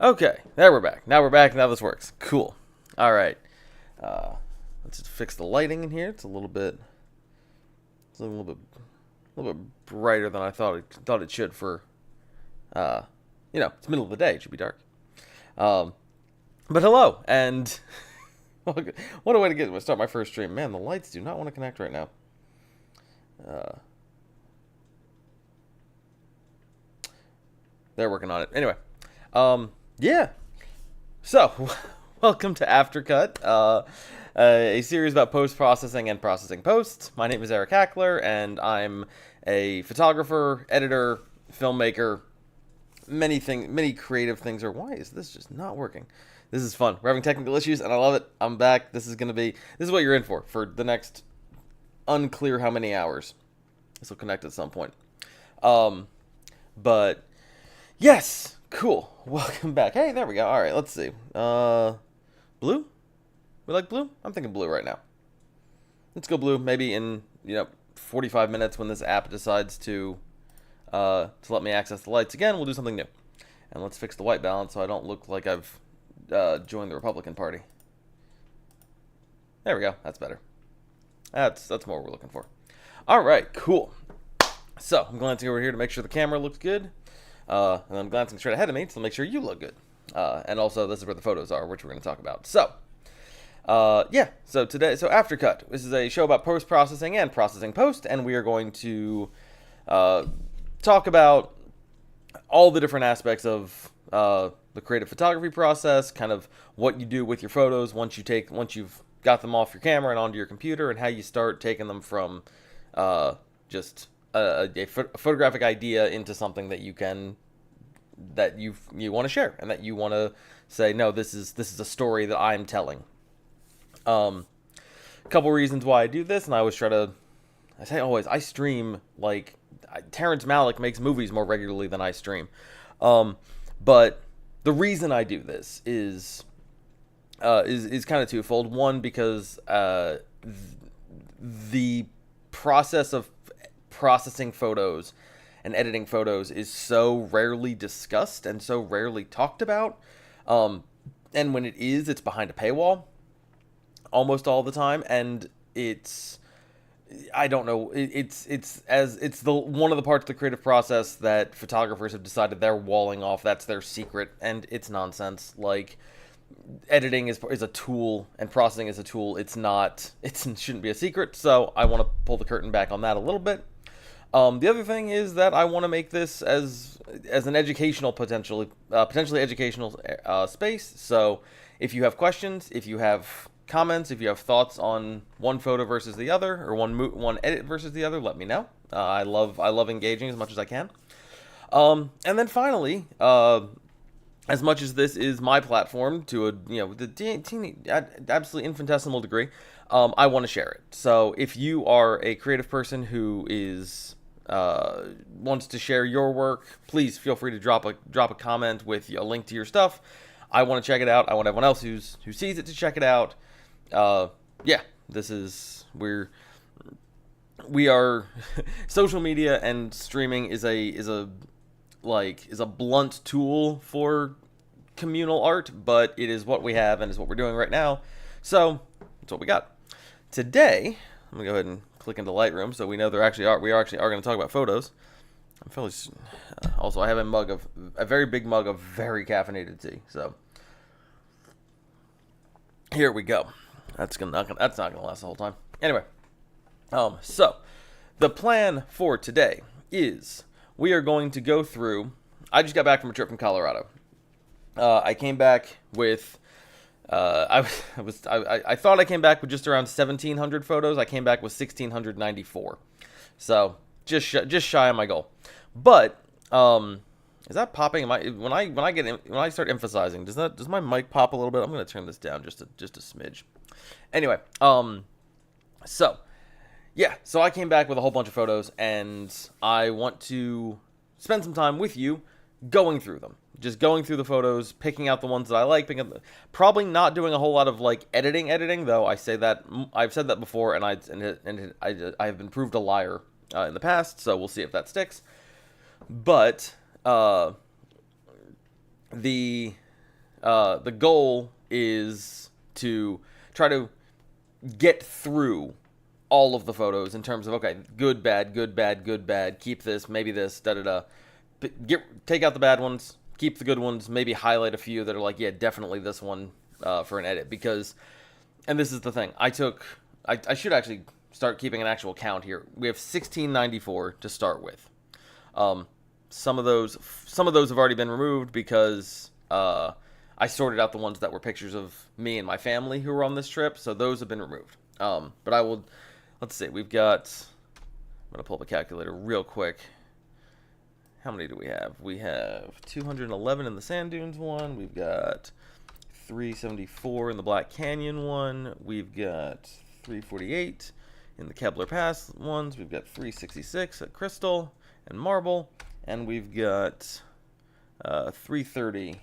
Okay, there we're back. Now we're back. Now this works. Cool. All right. Let's just fix the lighting in here. It's a little bit, a little bit brighter than I thought it should for, it's middle of the day. It should be dark. But hello, and what a way to start my first stream. Man, the lights do not want to connect right now. They're working on it. Anyway, yeah. So, welcome to AfterCut, a series about post-processing and processing posts. My name is Eric Hackler, and I'm a photographer, editor, filmmaker, many creative things. Or why is this just not working? This is fun. We're having technical issues, and I love it. I'm back. This is what you're in for the next unclear how many hours. This will connect at some point. But yes, cool. Welcome back. Hey, there we go. All right, let's see. Blue? We like blue? I'm thinking blue right now. Let's go blue. Maybe in 45 minutes when this app decides to let me access the lights again, we'll do something new. And let's fix the white balance so I don't look like I've joined the Republican Party. There we go. That's better. That's more what we're looking for. All right, cool. So I'm glancing over here to make sure the camera looks good. And I'm glancing straight ahead of me to make sure you look good. And also, this is where the photos are, which we're going to talk about. So, so AfterCut. This is a show about post-processing and processing post, and we are going to talk about all the different aspects of the creative photography process, kind of what you do with your photos once you've got them off your camera and onto your computer, and how you start taking them from just a photographic idea into something that you want to share, and that you want to say, no, this is a story that I'm telling. A couple reasons why I do this, and I stream like Terrence Malick makes movies more regularly than I stream. But the reason I do this is kind of twofold. One, because the process of processing photos and editing photos is so rarely discussed and so rarely talked about. And when it's behind a paywall almost all the time. And it's one of the parts of the creative process that photographers have decided they're walling off. That's their secret, and it's nonsense. Like, editing is a tool and processing is a tool. It shouldn't be a secret. So I want to pull the curtain back on that a little bit. The other thing is that I want to make this as an educational, potentially educational space. So if you have questions, if you have comments, if you have thoughts on one photo versus the other, or one edit versus the other, let me know. I love engaging as much as I can. And then finally, as much as this is my platform to the teeny, absolutely infinitesimal degree, I want to share it. So if you are a creative person who wants to share your work, please feel free to drop a comment with a link to your stuff. I want to check it out. I want everyone else who sees it to check it out. We are social media, and streaming is a blunt tool for communal art, but it is what we have and is what we're doing right now. So that's what we got today. I'm gonna go ahead and click into Lightroom so we know we are going to talk about photos. I'm fairly also, I have a very big mug of very caffeinated tea. So here we go. That's not gonna last the whole time. Anyway, so the plan for today is we are going to go through. I just got back from a trip from Colorado. I came back with. I thought I came back with just around 1,700 photos. I came back with 1,694. So just shy of my goal. But is that popping? When I start emphasizing, does my mic pop a little bit? I'm gonna turn this down just a smidge. Anyway, so I came back with a whole bunch of photos, and I want to spend some time with you going through them. Just going through the photos, picking out the ones that I like, probably not doing a whole lot of like editing, though I've said that before, and I have been proved a liar in the past, so we'll see if that sticks. But the the goal is to try to get through all of the photos in terms of, okay, good, bad, good, bad, good, bad, keep this, maybe this, da-da-da. Take out the bad ones, keep the good ones, maybe highlight a few that are like, yeah, definitely this one for an edit. Because, and this is the thing, I should actually start keeping an actual count here. We have 1694 to start with. Some of those have already been removed because I sorted out the ones that were pictures of me and my family who were on this trip, so those have been removed. But I will, let's see, we've got, I'm going to pull up a calculator real quick. How many do we have? We have 211 in the Sand Dunes one. We've got 374 in the Black Canyon one. We've got 348 in the Kebler Pass ones. We've got 366 at Crystal and Marble. And we've got 330,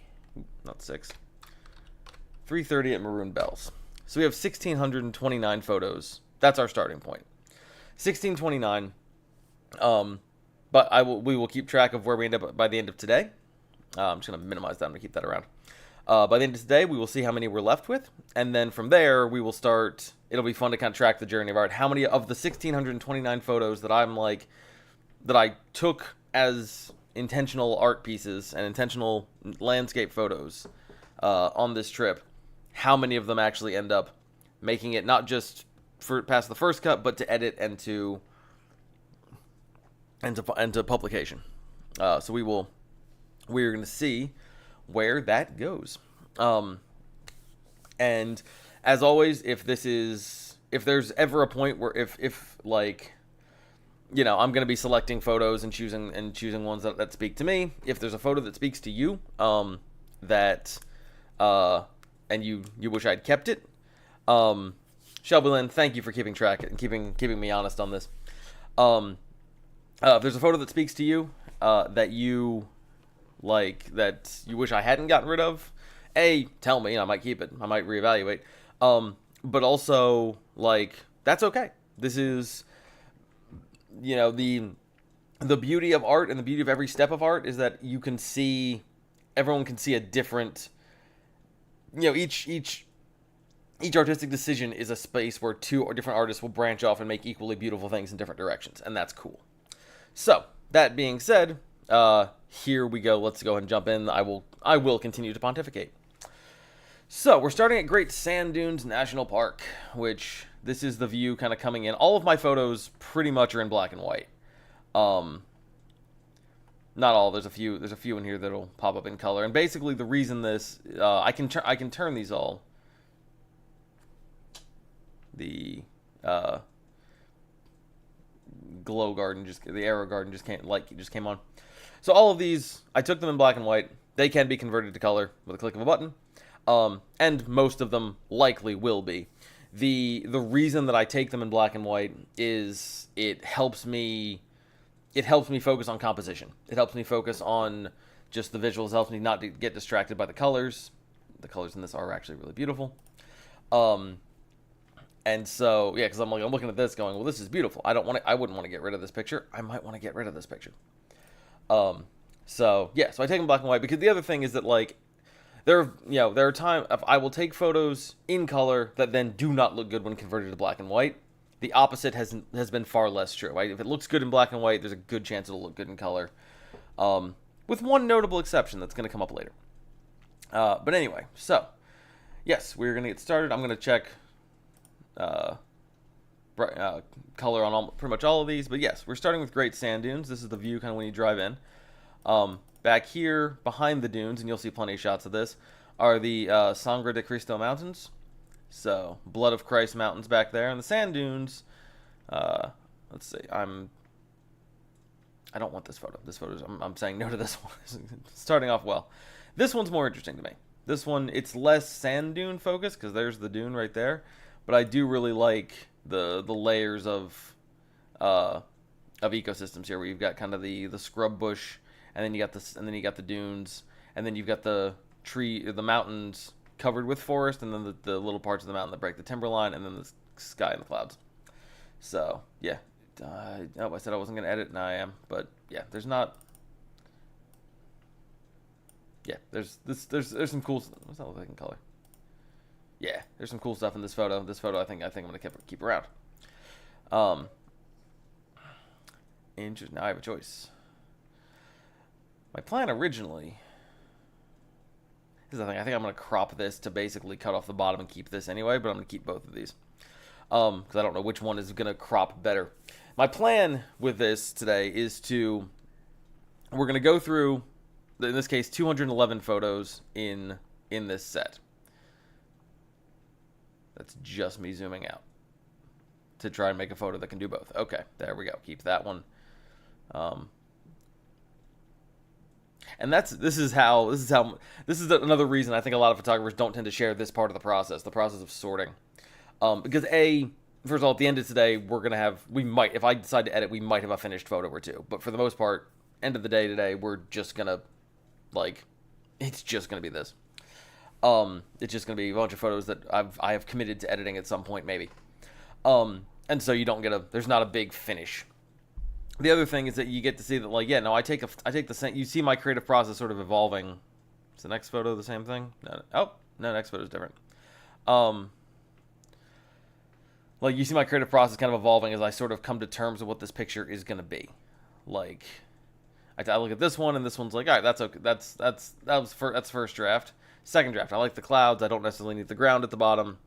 not 6, 330 at Maroon Bells. So we have 1,629 photos. That's our starting point. 1,629. But we will keep track of where we end up by the end of today. I'm just going to minimize that to keep that around. By the end of today, we will see how many we're left with. And then from there, we will start. It'll be fun to kind of track the journey of art. How many of the 1,629 photos that that I took as intentional art pieces and intentional landscape photos on this trip, how many of them actually end up making it not just past the first cut, but to edit and to publication. So we're going to see where that goes. And as always, if there's ever a point where if like, you know, I'm going to be selecting photos and choosing ones that speak to me. If there's a photo that speaks to you, and you wish I'd kept it, Shelby Lynn, thank you for keeping track and keeping me honest on this. If there's a photo that speaks to you, that you like, that you wish I hadn't gotten rid of, tell me, and I might keep it. I might reevaluate. But also, like, that's okay. This is, you know, the beauty of art and the beauty of every step of art is that everyone can see a different, you know, each artistic decision is a space where two or different artists will branch off and make equally beautiful things in different directions, and that's cool. So, that being said, here we go. Let's go ahead and jump in. I will continue to pontificate. So, we're starting at Great Sand Dunes National Park, which this is the view kind of coming in. All of my photos pretty much are in black and white. Not all. There's a few in here that'll pop up in color. And basically, the reason this, I can turn these all. The glow garden the arrow garden just came on. So all of these, I took them in black and white. They can be converted to color with a click of a button. And most of them likely will be. The reason that I take them in black and white is it helps me focus on composition. It helps me focus on just the visuals. It helps me not to get distracted by the colors. The colors in this are actually really beautiful. And so, yeah, because I'm looking at this going, well, this is beautiful. I wouldn't want to get rid of this picture. I might want to get rid of this picture. So I take them black and white because the other thing is that, like, there are times I will take photos in color that then do not look good when converted to black and white. The opposite has been far less true. Right? If it looks good in black and white, there's a good chance it'll look good in color. With one notable exception that's going to come up later. But anyway, so yes, we're going to get started. I'm going to check color on pretty much all of these. But yes, we're starting with Great Sand Dunes. This is the view kind of when you drive in. Back here, behind the dunes, and you'll see plenty of shots of this, are the Sangre de Cristo Mountains. So, Blood of Christ Mountains back there. And the Sand Dunes, let's see, I don't want this photo. I'm saying no to this one. Starting off well. This one's more interesting to me. This one, it's less sand dune focused, because there's the dune right there. But I do really like the layers of ecosystems here, where you've got kind of the scrub bush, and then you got the dunes, and then you've got the mountains covered with forest, and then the little parts of the mountain that break the timberline, and then the sky and the clouds. So yeah, I said I wasn't gonna edit, now I am. But yeah, there's not. yeah, there's some cool. What's that look like in color? Yeah, there's some cool stuff in this photo. This photo, I think I'm gonna keep around. Interesting. Now I have a choice. My plan originally. This is the thing. I think I'm gonna crop this to basically cut off the bottom and keep this anyway. But I'm gonna keep both of these because I don't know which one is gonna crop better. My plan with this today is we're gonna go through, in this case, 211 photos in this set. That's just me zooming out to try and make a photo that can do both. Okay, there we go. Keep that one. And this is another reason I think a lot of photographers don't tend to share this part of the process of sorting. Because first of all, at the end of today, if I decide to edit, we might have a finished photo or two. But for the most part, end of the day today, we're just gonna, it's just gonna be this. It's just gonna be a bunch of photos that I have committed to editing at some point, maybe. And so you don't there's not a big finish. The other thing is that you get to see that, I take the same. You see my creative process sort of evolving. Is the next photo the same thing? No, next photo is different. You see my creative process kind of evolving as I sort of come to terms with what this picture is going to be. I look at this one, and this one's like, all right, that's okay. That's first draft. Second draft, I like the clouds. I don't necessarily need the ground at the bottom.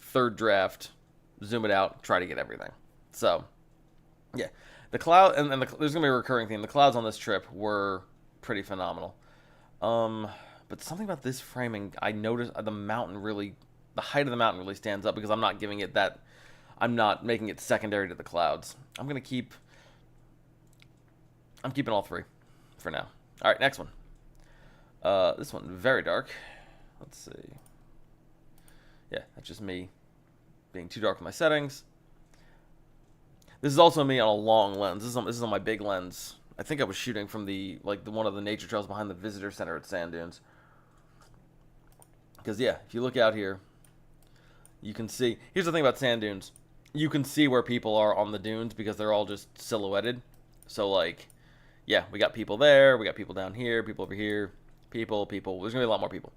Third draft, zoom it out, try to get everything. So, yeah, the cloud and there's gonna be a recurring theme. The clouds on this trip were pretty phenomenal. But something about this framing, I noticed the height of the mountain really stands up because I'm not giving it that. I'm not making it secondary to the clouds. I'm keeping all three for now. All right, next one. This one, very dark. Let's see. Yeah, that's just me being too dark with my settings. This is also me on a long lens. This is on my big lens. I think I was shooting from one of the nature trails behind the visitor center at Sand Dunes. Because, yeah, if you look out here, you can see. Here's the thing about Sand Dunes. You can see where people are on the dunes because they're all just silhouetted. So, yeah, we got people there. We got people down here. People over here. People. There's going to be a lot more people.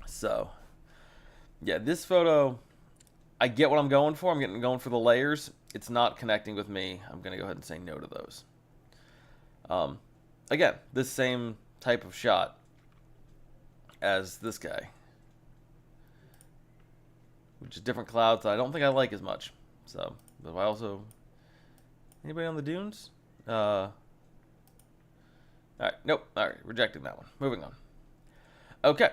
So, yeah, this photo, I get what I'm going for. I'm going for the layers. It's not connecting with me. I'm going to go ahead and say no to those. Again, this same type of shot as this guy, which is different clouds that I don't think I like as much. So, but I also, anybody on the dunes? All right, nope. All right, rejecting that one. Moving on. Okay.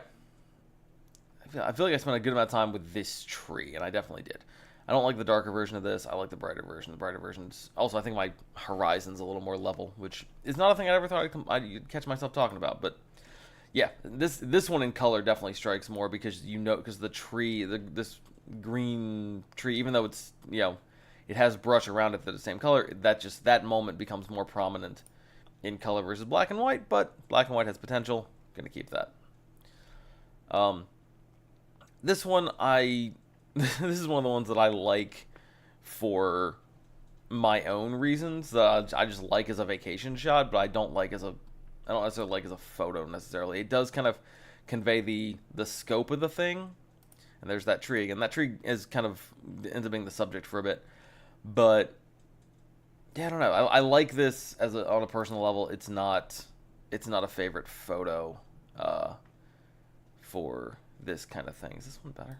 I feel like I spent a good amount of time with this tree, and I definitely did. I don't like the darker version of this. I like the brighter version. The brighter version's also, I think my horizon's a little more level, which is not a thing I ever thought I'd catch myself talking about. But yeah, this one in color definitely strikes more because the tree, this green tree, even though it's it has brush around it that's the same color, that moment becomes more prominent in color versus black and white. But black and white has potential. Gonna keep that. This one this is one of the ones that I like for my own reasons. That I just like as a vacation shot, but I don't necessarily like as a photo necessarily. It does kind of convey the scope of the thing. And there's that tree, and that tree is kind of ends up being the subject for a bit. But yeah, I don't know. I like this on a personal level. It's not a favorite photo for this kind of thing. Is this one better?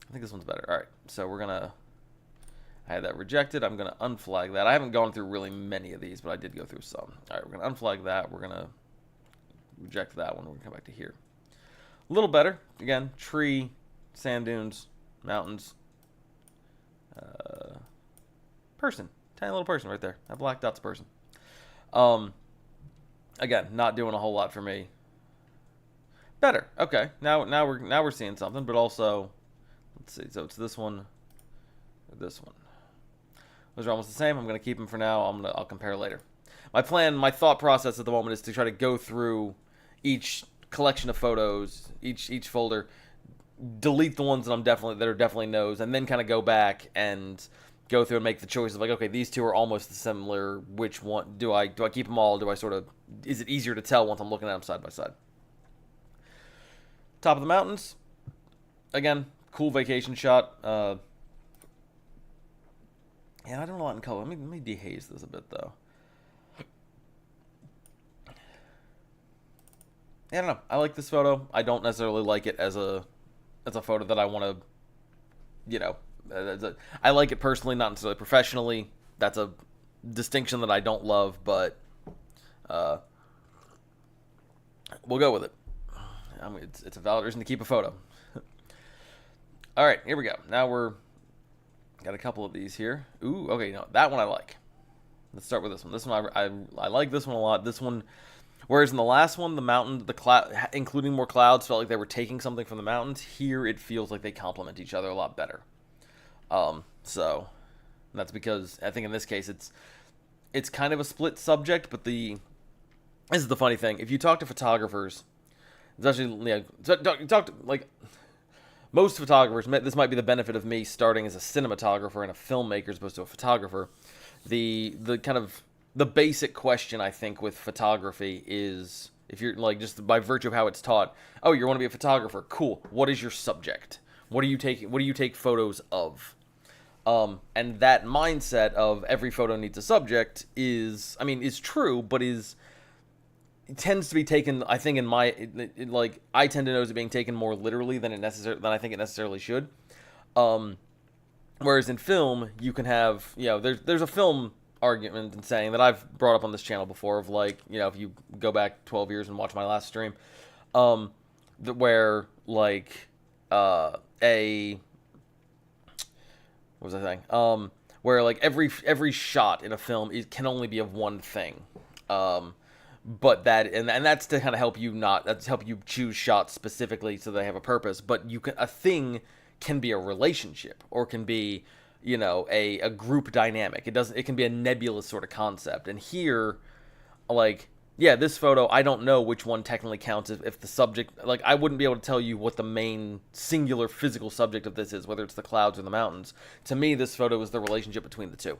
I think this one's better. All right, so I had that rejected. I'm gonna unflag that. I haven't gone through really many of these, but I did go through some. All right, we're gonna unflag that. We're gonna reject that one. We're gonna come back to here. A little better. Again, tree, sand dunes, mountains. Person. Tiny little person right there. That black dot's a person. Again, not doing a whole lot for me. Better. Okay. Now we're seeing something, but also, let's see. So it's this one, or this one. Those are almost the same. I'm going to keep them for now. I'll compare later. My thought process at the moment is to try to go through each collection of photos, each folder, delete the ones that are definitely no's, and then kind of go back and go through and make the choice of like, okay, these two are almost similar. Which one do I keep them all? Do I sort of, is it easier to tell once I'm looking at them side by side? Top of the mountains, again, cool vacation shot. Yeah, I don't know a lot in color. Let me dehaze this a bit though. I don't know. I like this photo. I don't necessarily like it as a photo that I want to, you know, I like it personally, not necessarily professionally. That's a distinction that I don't love, but we'll go with it. I mean, it's a valid reason to keep a photo. All right, here we go. Now got a couple of these here. Ooh, okay, no, that one I like. Let's start with this one. This one I like this one a lot. This one. Whereas in the last one, the mountain, the cloud, including more clouds, felt like they were taking something from the mountains. Here, it feels like they complement each other a lot better. So that's because I think in this case it's kind of a split subject. But this is the funny thing: if you talk to photographers, especially talk to like most photographers, this might be the benefit of me starting as a cinematographer and a filmmaker as opposed to a photographer. The kind of the basic question, I think, with photography is, if you're like, just by virtue of how it's taught, oh, you want to be a photographer, cool. What is your subject? What do you take photos of? And that mindset of every photo needs a subject is true, but it tends to be taken, I think, I tend to notice it being taken more literally than I think it necessarily should. Whereas in film, you can have, there's a film argument and saying that I've brought up on this channel before of like, if you go back 12 years and watch my last stream, where like what was I saying? Where like every shot in a film can only be of one thing. But that's to kind of help you choose shots specifically so they have a purpose. But a thing can be a relationship or can be, a group dynamic. It can be a nebulous sort of concept. And here, like, yeah, this photo, I don't know which one technically counts if the subject, like, I wouldn't be able to tell you what the main singular physical subject of this is, whether it's the clouds or the mountains. To me, this photo is the relationship between the two.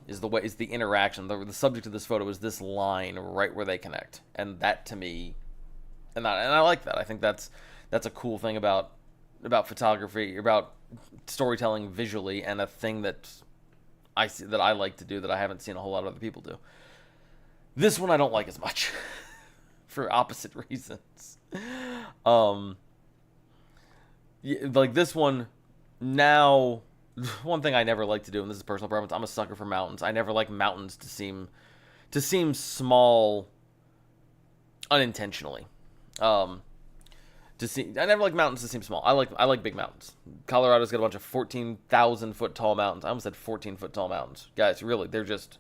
Is the interaction. The subject of this photo is this line right where they connect. And that to me, and I like that. I think that's a cool thing about photography, about storytelling visually, and a thing that I like to do that I haven't seen a whole lot of other people do. This one I don't like as much for opposite reasons. Like this one now, one thing I never like to do, and this is personal preference, I'm a sucker for mountains. I never like mountains to seem small unintentionally. I never like mountains to seem small. I like big mountains. Colorado's got a bunch of 14,000 foot tall mountains. I almost said 14 foot tall mountains. Guys, really, they're just,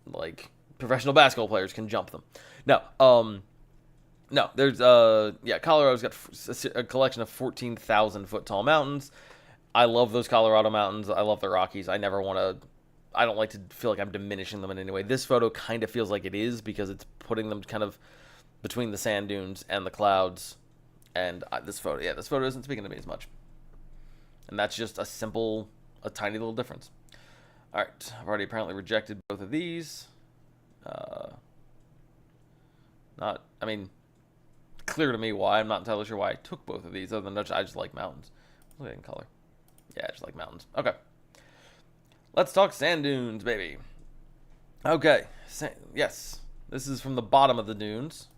like professional basketball players can jump them. No, there's Colorado's got a collection of 14,000 foot tall mountains. I love those Colorado mountains. I love the Rockies. I don't like to feel like I'm diminishing them in any way. This photo kind of feels like it is because it's putting them kind of between the sand dunes and the clouds, and this photo isn't speaking to me as much. And that's just a tiny little difference. All right, I've already apparently rejected both of these. Clear to me why. I'm not entirely sure why I took both of these, other than I just like mountains. Look at it in color. Yeah, I just like mountains. Okay. Let's talk sand dunes, baby. Okay. Yes. This is from the bottom of the dunes.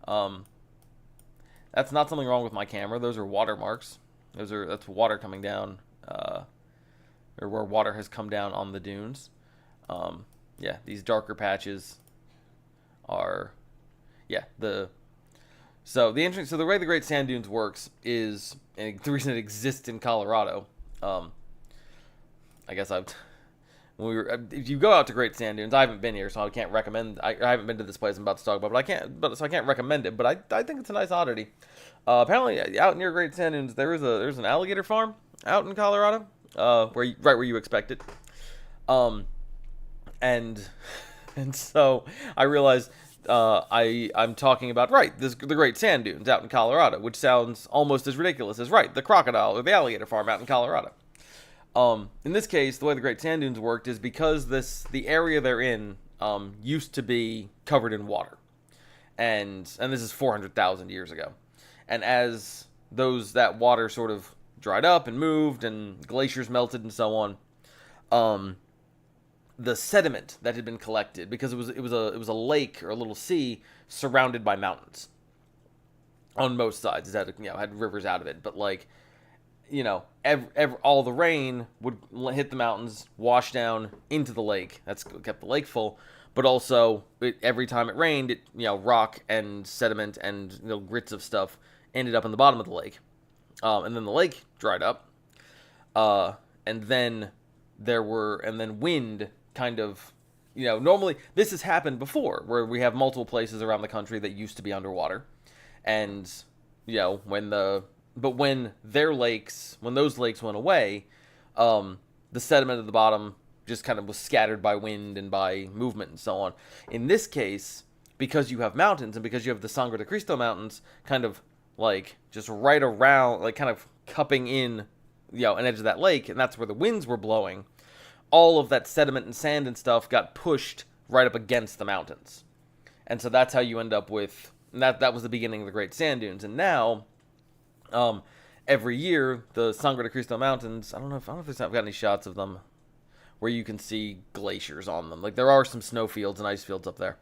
That's not something wrong with my camera. Those are watermarks. That's water coming down, or where water has come down on the dunes. Yeah, these darker patches are, so the way the Great Sand Dunes works is, and the reason it exists in Colorado, I guess if you go out to Great Sand Dunes, I haven't been here, so I can't recommend. I haven't been to this place I'm about to talk about, so I can't recommend it. But I think it's a nice oddity. Apparently, out near Great Sand Dunes, there's an alligator farm out in Colorado, right where you expect it. And so I realized I'm talking about the Great Sand Dunes out in Colorado, which sounds almost as ridiculous as the crocodile or the alligator farm out in Colorado. In this case, the way the Great Sand Dunes worked is because the area they're in used to be covered in water, and this is 400,000 years ago, and as that water sort of dried up and moved, and glaciers melted and so on, the sediment that had been collected, because it was a lake or a little sea surrounded by mountains on most sides. It had rivers out of it, but like, all the rain would hit the mountains, wash down into the lake. That's kept the lake full. But also, every time it rained, rock and sediment and grits of stuff ended up in the bottom of the lake. And then the lake dried up. And then wind kind of, normally this has happened before, where we have multiple places around the country that used to be underwater. And, when those lakes went away, the sediment at the bottom just kind of was scattered by wind and by movement and so on. In this case, because you have mountains and because you have the Sangre de Cristo Mountains kind of like just right around, like kind of cupping in, an edge of that lake, and that's where the winds were blowing, all of that sediment and sand and stuff got pushed right up against the mountains. And so that's how you end up with, that was the beginning of the Great Sand Dunes. And now, every year, the Sangre de Cristo Mountains, I don't know if I've got any shots of them where you can see glaciers on them. Like, there are some snow fields and ice fields up there.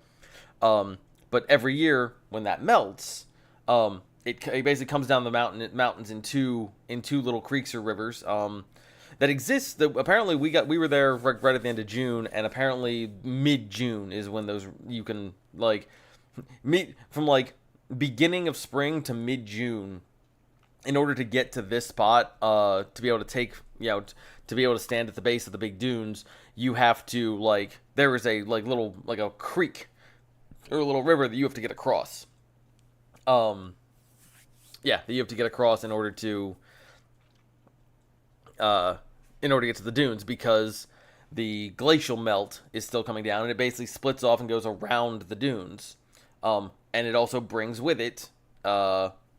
But every year, when that melts, it basically comes down the mountains in two little creeks or rivers that exist. Apparently, we were there right at the end of June, and apparently mid-June is when those, you can, like, meet from, like, beginning of spring to mid-June. In order to get to this spot, to be able to take, to be able to stand at the base of the big dunes, you have to, like, there is a, like, little, like, a creek or a little river that you have to get across. That you have to get across in order to get to the dunes, because the glacial melt is still coming down, and it basically splits off and goes around the dunes. And it also brings with it,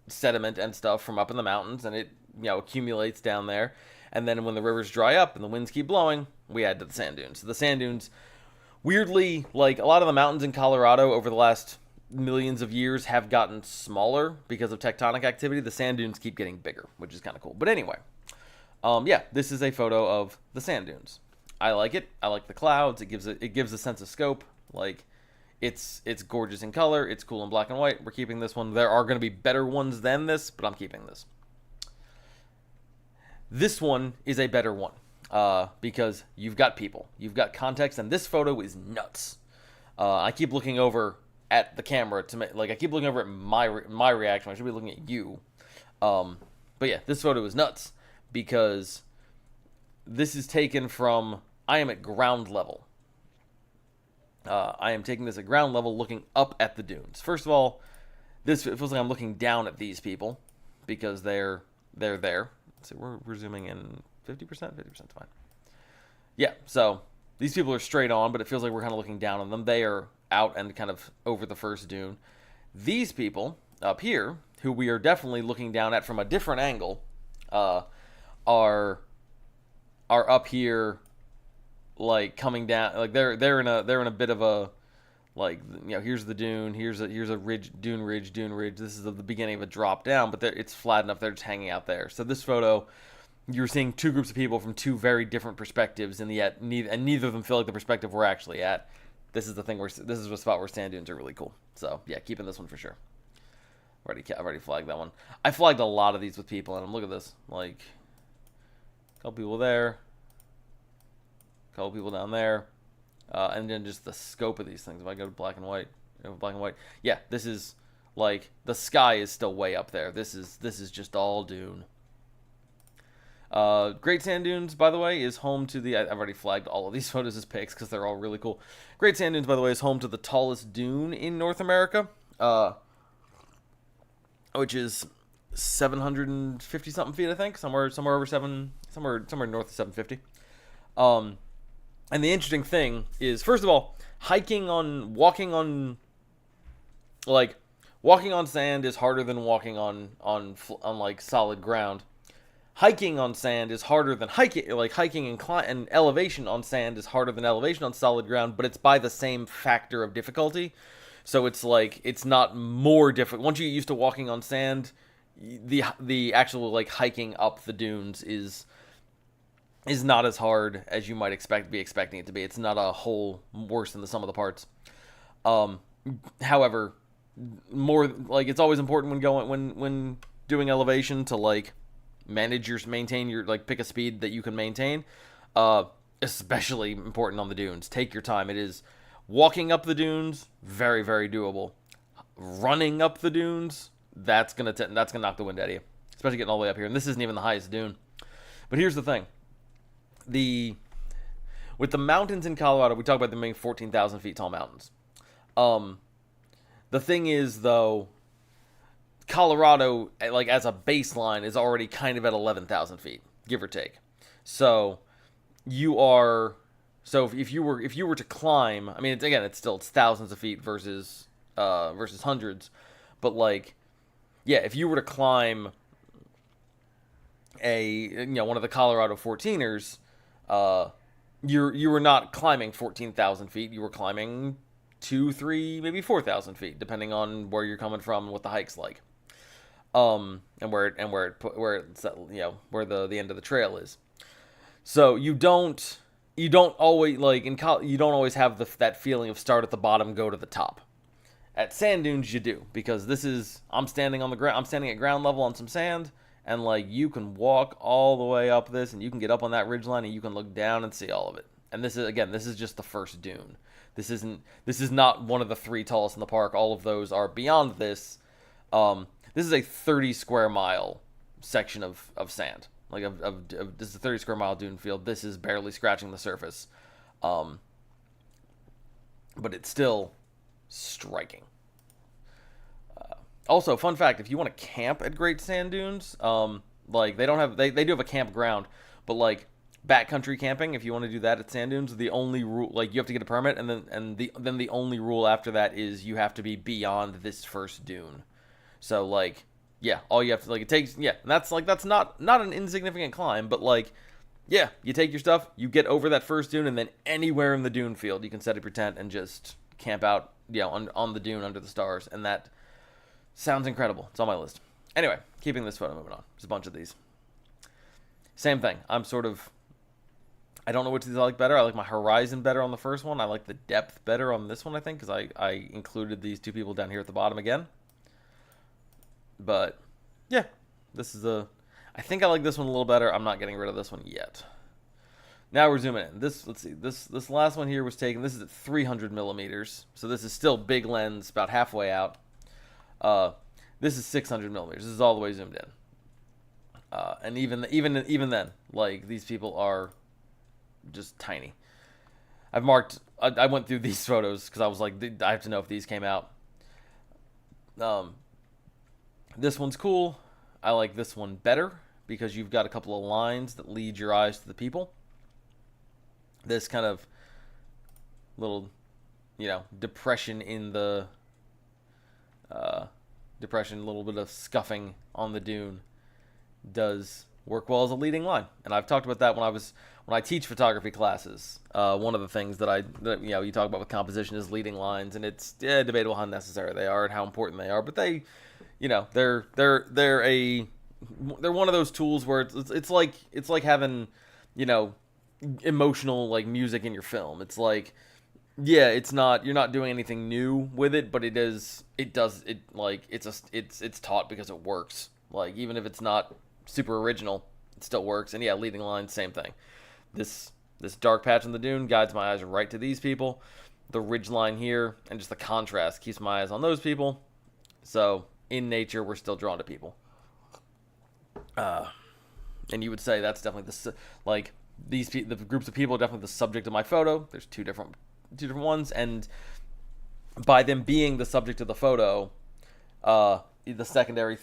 sediment and stuff from up in the mountains, and it accumulates down there, and then when the rivers dry up and the winds keep blowing, we add to the sand dunes. So the sand dunes, weirdly, like a lot of the mountains in Colorado over the last millions of years have gotten smaller because of tectonic activity. The sand dunes keep getting bigger, which is kind of cool. But anyway, this is a photo of the sand dunes. I like it. I like the clouds. It gives a sense of scope. Like, it's gorgeous in color. It's cool in black and white. We're keeping this one. There are going to be better ones than this, but I'm keeping this. This one is a better one because you've got people. You've got context, and this photo is nuts. I keep looking over at the camera I keep looking over at my reaction. I should be looking at you. But yeah, this photo is nuts because this is taken from, I am at ground level. I am taking this at ground level, looking up at the dunes. First of all, it feels like I'm looking down at these people because they're there. So we're zooming in 50%. 50%'s fine. Yeah, so these people are straight on, but it feels like we're kind of looking down on them. They are out and kind of over the first dune. These people up here, who we are definitely looking down at from a different angle, are up here, like coming down, like they're in a bit of a, like, here's the dune, here's a ridge, dune ridge. This is the beginning of a drop down, but it's flat enough they're just hanging out there. So this photo, you're seeing two groups of people from two very different perspectives, and yet neither of them feel like the perspective we're actually at. This is the spot where sand dunes are really cool. So yeah, keeping this one for sure. I've already flagged that one. I flagged a lot of these with people, and look at this, like, a couple people there, a couple people down there, and then just the scope of these things. If I go to black and white, yeah, this is like the sky is still way up there. This is just all dune. Great Sand Dunes, by the way, is home to the... I've already flagged all of these photos as pics because they're all really cool. Great Sand Dunes, by the way, is home to the tallest dune in North America, which is 750-something feet, I think. Somewhere over somewhere north of 750. And the interesting thing is, first of all, walking on sand is harder than walking on like solid ground. hiking on sand is harder than hiking, like hiking and elevation on sand is harder than elevation on solid ground, but it's by the same factor of difficulty. So it's like it's not more difficult. Once you get used to walking on sand, the actual like hiking up the dunes is not as hard as you might be expecting it to be. It's not a whole worse than the sum of the parts. However, more like it's always important when doing elevation to like maintain your like pick a speed that you can maintain. Especially important on the dunes. Take your time. It is walking up the dunes, very very doable. Running up the dunes, that's gonna knock the wind out of you, especially getting all the way up here. And this isn't even the highest dune. But here's the thing: with the mountains in Colorado, we talk about them being 14,000 feet tall mountains. The thing is, though, Colorado, like as a baseline, is already kind of at 11,000 feet, give or take. So if you were to climb, I mean, it's thousands of feet versus hundreds, but like, yeah, if you were to climb one of the Colorado 14ers, you were not climbing 14,000 feet. You were climbing 2, 3, maybe 4,000 feet, depending on where you're coming from and what the hike's like, and where it's where the end of the trail is. So you don't always like you don't always have that feeling of start at the bottom, go to the top. At sand dunes, you do, because I'm standing on the ground. I'm standing at ground level on some sand. And, like, you can walk all the way up this, and you can get up on that ridgeline, and you can look down and see all of it. And this is just the first dune. This is not one of the 3 tallest in the park. All of those are beyond this. This is a 30 square mile section of sand. Like, this is a 30 square mile dune field. This is barely scratching the surface. But it's still striking. Also, fun fact: if you want to camp at Great Sand Dunes, like they do have a campground, but like backcountry camping, if you want to do that at sand dunes, the only rule, like, you have to get a permit, and then the only rule after that is you have to be beyond this first dune. So like, yeah, all you have to, like, it takes, yeah, and that's not an insignificant climb, but like, yeah, you take your stuff, you get over that first dune, and then anywhere in the dune field you can set up your tent and just camp out, on the dune under the stars, and that sounds incredible. It's on my list. Anyway, keeping this photo, moving on. There's a bunch of these. Same thing. I don't know which of these I like better. I like my horizon better on the first one. I like the depth better on this one, I think, because I included these 2 people down here at the bottom again. But, yeah, I think I like this one a little better. I'm not getting rid of this one yet. Now we're zooming in. Let's see. This last one here was taken. This is at 300 millimeters. So this is still big lens, about halfway out. This is 600 millimeters. This is all the way zoomed in. And even then, like, these people are just tiny. I went through these photos because I was like, I have to know if these came out. This one's cool. I like this one better because you've got a couple of lines that lead your eyes to the people. This kind of little, depression in the depression, a little bit of scuffing on the dune does work well as a leading line. And I've talked about that when I teach photography classes. One of the things that you talk about with composition is leading lines, and it's debatable how necessary they are and how important they are. But they, they're one of those tools where it's like having, emotional, like, music in your film. It's like, yeah, you're not doing anything new with it, but it's taught because it works. Like, even if it's not super original, it still works. And yeah, leading line, same thing. This dark patch in the dune guides my eyes right to these people. The ridge line here and just the contrast keeps my eyes on those people. So in nature, we're still drawn to people. And you would say that's definitely the groups of people are definitely the subject of my photo. There's two different ones, and by them being the subject of the photo, the secondary,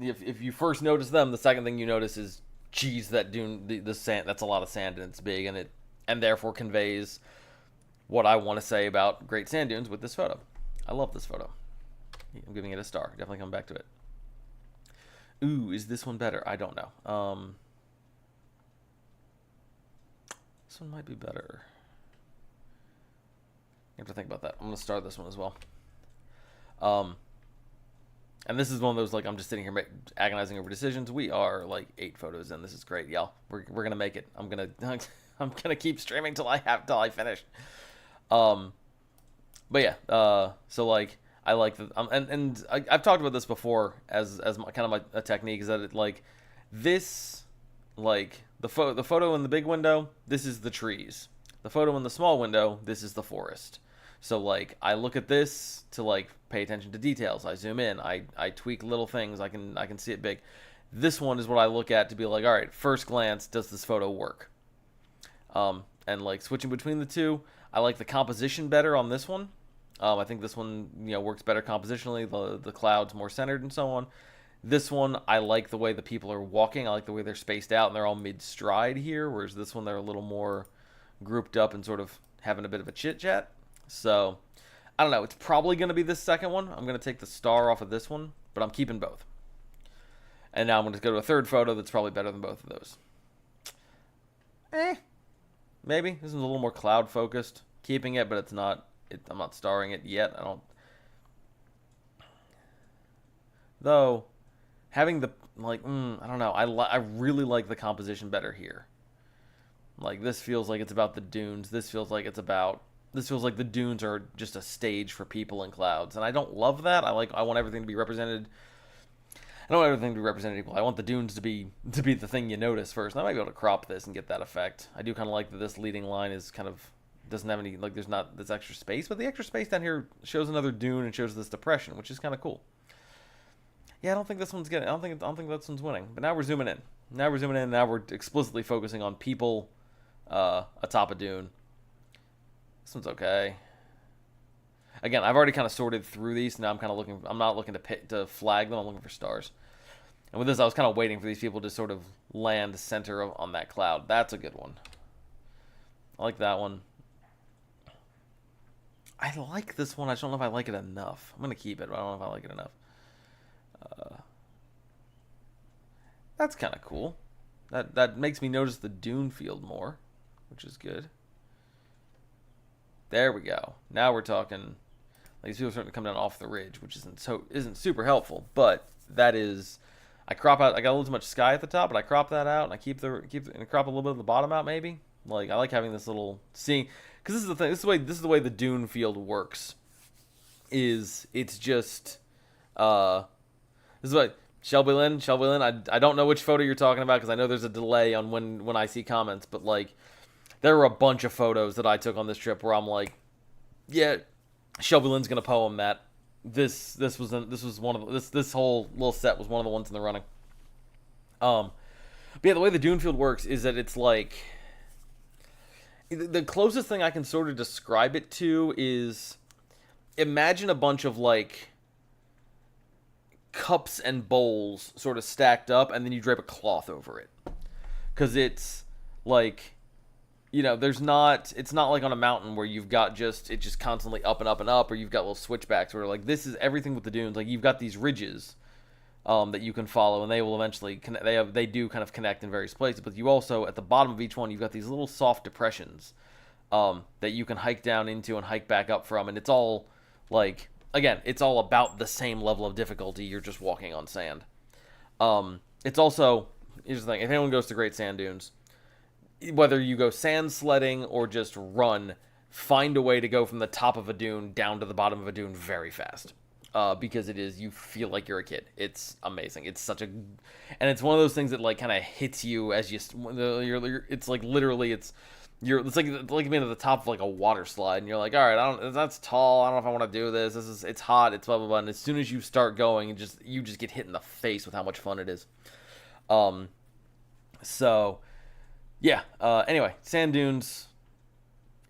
if you first notice them, the second thing you notice is, geez, that dune, the sand, that's a lot of sand, and it's big, and therefore conveys what I want to say about Great Sand Dunes with this photo. I love this photo. I'm giving it a star. Definitely come back to it. Ooh, is this one better? I don't know. This one might be better. You have to think about that. I'm going to start this one as well. And this is one of those, like, I'm just sitting here agonizing over decisions. We are, like, 8 photos in. This is great, y'all. We're going to make it. I'm going to keep streaming till I finish. But yeah, so, like, I like the, and I've talked about this before as kind of a technique, is that it, like, this, like, the photo in the big window, this is the trees. The photo in the small window, this is the forest. So, like, I look at this to, like, pay attention to details. I zoom in. I tweak little things. I can see it big. This one is what I look at to be like, all right, first glance, does this photo work? And, like, switching between the two, I like the composition better on this one. I think this one, works better compositionally. The cloud's more centered and so on. This one, I like the way the people are walking. I like the way they're spaced out, and they're all mid-stride here, whereas this one, they're a little more grouped up and sort of having a bit of a chit-chat. So, I don't know. It's probably going to be this second one. I'm going to take the star off of this one, but I'm keeping both. And now I'm going to go to a third photo that's probably better than both of those. Maybe. This is a little more cloud-focused. Keeping it, but it's not. I'm not starring it yet. I don't. Though, having the, like, I don't know. I really like the composition better here. Like, this feels like it's about the dunes. This feels like the dunes are just a stage for people in clouds, and I don't love that. I want everything to be represented. I don't want everything to be represented equal. I want the dunes to be the thing you notice first. And I might be able to crop this and get that effect. I do kind of like that this leading line is kind of doesn't have any, like, there's not this extra space, but the extra space down here shows another dune and shows this depression, which is kind of cool. Yeah, I don't think this one's getting. I don't think this one's winning. But now we're zooming in. Now we're explicitly focusing on people atop a dune. This one's okay. Again, I've already kind of sorted through these. Now I'm kind of looking. I'm not looking to flag them. I'm looking for stars. And with this, I was kind of waiting for these people to sort of land center on that cloud. That's a good one. I like that one. I like this one. I just don't know if I like it enough. I'm gonna keep it, but I don't know if I like it enough. That's kind of cool. That makes me notice the dune field more, which is good. There we go. Now we're talking. Like, these people are starting to come down off the ridge, which isn't super helpful. But that is, I crop out. I got a little too much sky at the top, but I crop that out, and I keep and crop a little bit of the bottom out. Maybe, like, I like having this little because this is the thing. This is the way the dune field works. It's just this is what Shelby Lynn. I don't know which photo you're talking about because I know there's a delay on when I see comments, but, like, there were a bunch of photos that I took on this trip where I'm like, yeah, Shelby Lynn's gonna poem that. This whole little set was one of the ones in the running. But yeah, the way the dune field works is that it's like, the closest thing I can sort of describe it to is, imagine a bunch of, like, cups and bowls sort of stacked up, and then you drape a cloth over it. Because it's like, it's not like on a mountain where you've got it's just constantly up and up and up, or you've got little switchbacks where, like, this is everything with the dunes. Like, you've got these ridges that you can follow, and they will eventually they do kind of connect in various places, but you also, at the bottom of each one, you've got these little soft depressions that you can hike down into and hike back up from, and it's all, like, again, it's all about the same level of difficulty. You're just walking on sand. It's also, here's the thing, if anyone goes to Great Sand Dunes, whether you go sand sledding or just run, find a way to go from the top of a dune down to the bottom of a dune very fast. Because you feel like you're a kid. It's amazing. It's and it's one of those things that, like, kind of hits you as it's like, literally, it's like being at the top of, like, a water slide, and you're like, all right, that's tall. I don't know if I want to do this. It's hot. It's blah, blah, blah. And as soon as you start going, you just get hit in the face with how much fun it is. So, yeah. Anyway, sand dunes.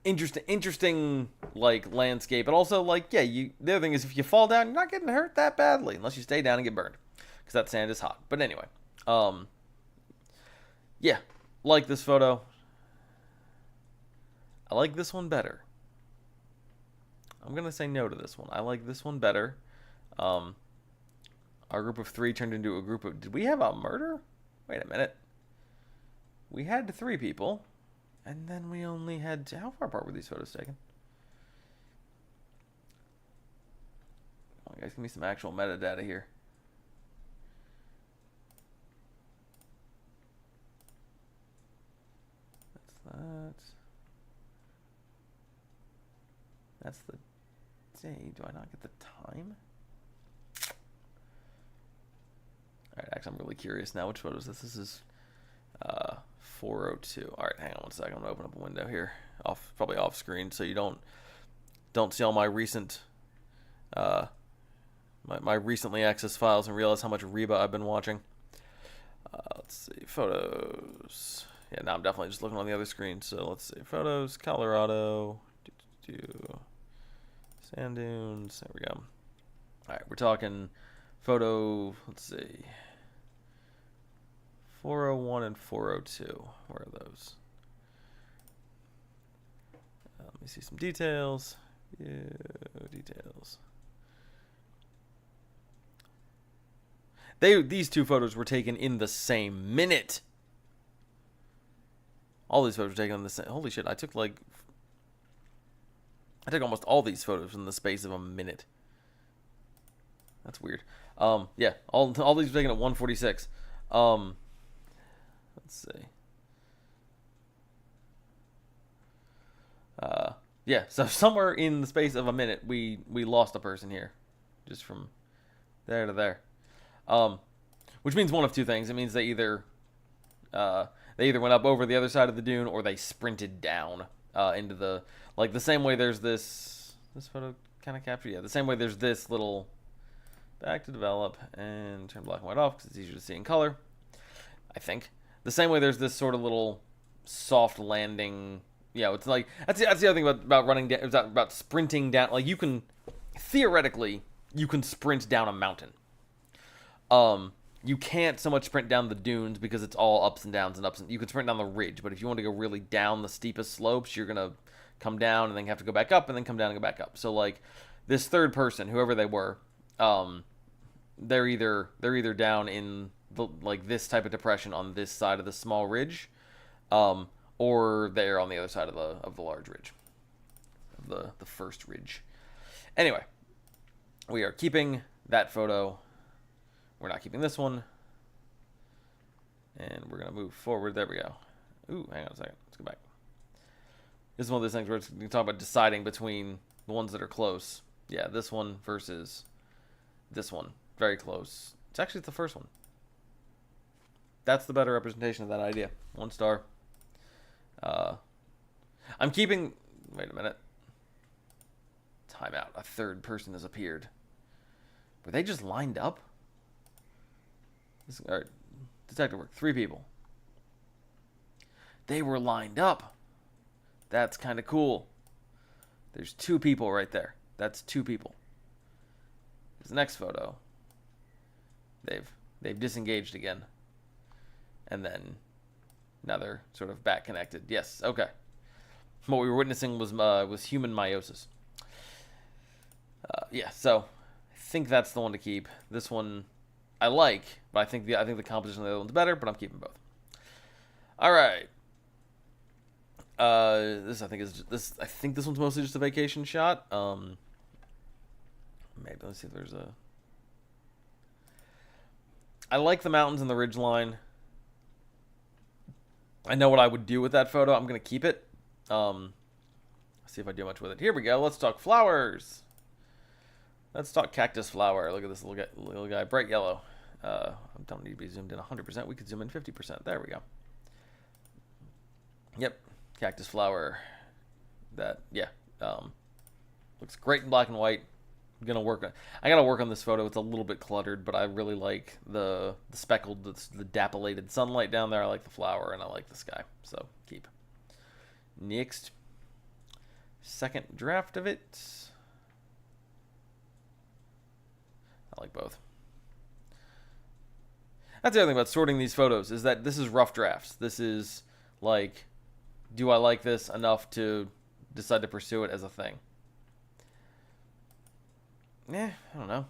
Interesting, like, landscape, and also, like, yeah, the other thing is, if you fall down, you're not getting hurt that badly unless you stay down and get burned, because that sand is hot. But anyway, yeah, like this photo. I like this one better. I'm gonna say no to this one. I like this one better. Our group of 3 turned into a group of. Did we have a murder? Wait a minute. We had 3 people. And then we only had... How far apart were these photos taken? Oh, guys, give me some actual metadata here. That's the day. Do I not get the time? Alright, actually, I'm really curious now. Which photo is this? This is 402. Alright, hang on one second. I'm going to open up a window here. Probably off screen, so you don't see all my recent... my recently accessed files and realize how much Reba I've been watching. Let's see. Photos... Yeah, now I'm definitely just looking on the other screen. So let's see. Photos, Colorado. Sand dunes. There we go. Alright, we're talking photo, let's see. 401 and 402. Where are those? Let me see some details. Yeah, details. These two photos were taken in the same minute. All these photos were taken in the same... Holy shit, I took almost all these photos in the space of a minute. That's weird. Yeah, all these were taken at 1:46. Let's see. Yeah, so somewhere in the space of a minute, we lost a person here, just from there to there. Which means one of two things. It means they either went up over the other side of the dune, or they sprinted down into the, like, the same way there's this photo kind of captured. Yeah, the same way there's this little back to develop and turn black and white off because it's easier to see in color, I think. The same way there's this sort of little soft landing. Yeah, it's like that's the other thing about running down, about sprinting down. Like, you can theoretically sprint down a mountain. You can't so much sprint down the dunes because it's all ups and downs and ups, and you can sprint down the ridge, but if you want to go really down the steepest slopes, you're gonna come down and then have to go back up and then come down and go back up. So, like, this third person, whoever they were, they're either down in the, like, this type of depression on this side of the small ridge, or they're on the other side of the large ridge, of the first ridge. Anyway, we are keeping that photo. We're not keeping this one. And we're going to move forward. There we go. Ooh, hang on a second. Let's go back. This is one of those things where we can talk about deciding between the ones that are close. Yeah, this one versus this one. Very close. It's actually the first one. That's the better representation of that idea. 1 star. I'm keeping... Wait a minute. Timeout. A third person has appeared. Were they just lined up? All right, detective work. 3 people. They were lined up. That's kind of cool. There's 2 people right there. That's 2 people. This next photo. They've disengaged again, and then now they're sort of back connected. Yes. Okay. What we were witnessing was human meiosis. Yeah. So I think that's the one to keep. This one I like, but I think the composition of the other one's better, but I'm keeping both. All right. This I think this one's mostly just a vacation shot. Maybe let's see if there's a. I like the mountains and the ridgeline. I know what I would do with that photo. I'm gonna keep it. See if I do much with it. Here we go. Let's talk flowers. Let's talk cactus flower. Look at this little guy, bright yellow. I don't need to be zoomed in 100%. We could zoom in 50%. There we go. Yep, cactus flower. That, yeah, looks great in black and white. I gotta work on this photo. It's a little bit cluttered, but I really like the speckled, the dapillated sunlight down there. I like the flower, and I like the sky. So keep. Next, second draft of it. I like both. That's the other thing about sorting these photos, is that this is rough drafts. This is like, do I like this enough to decide to pursue it as a thing? I don't know.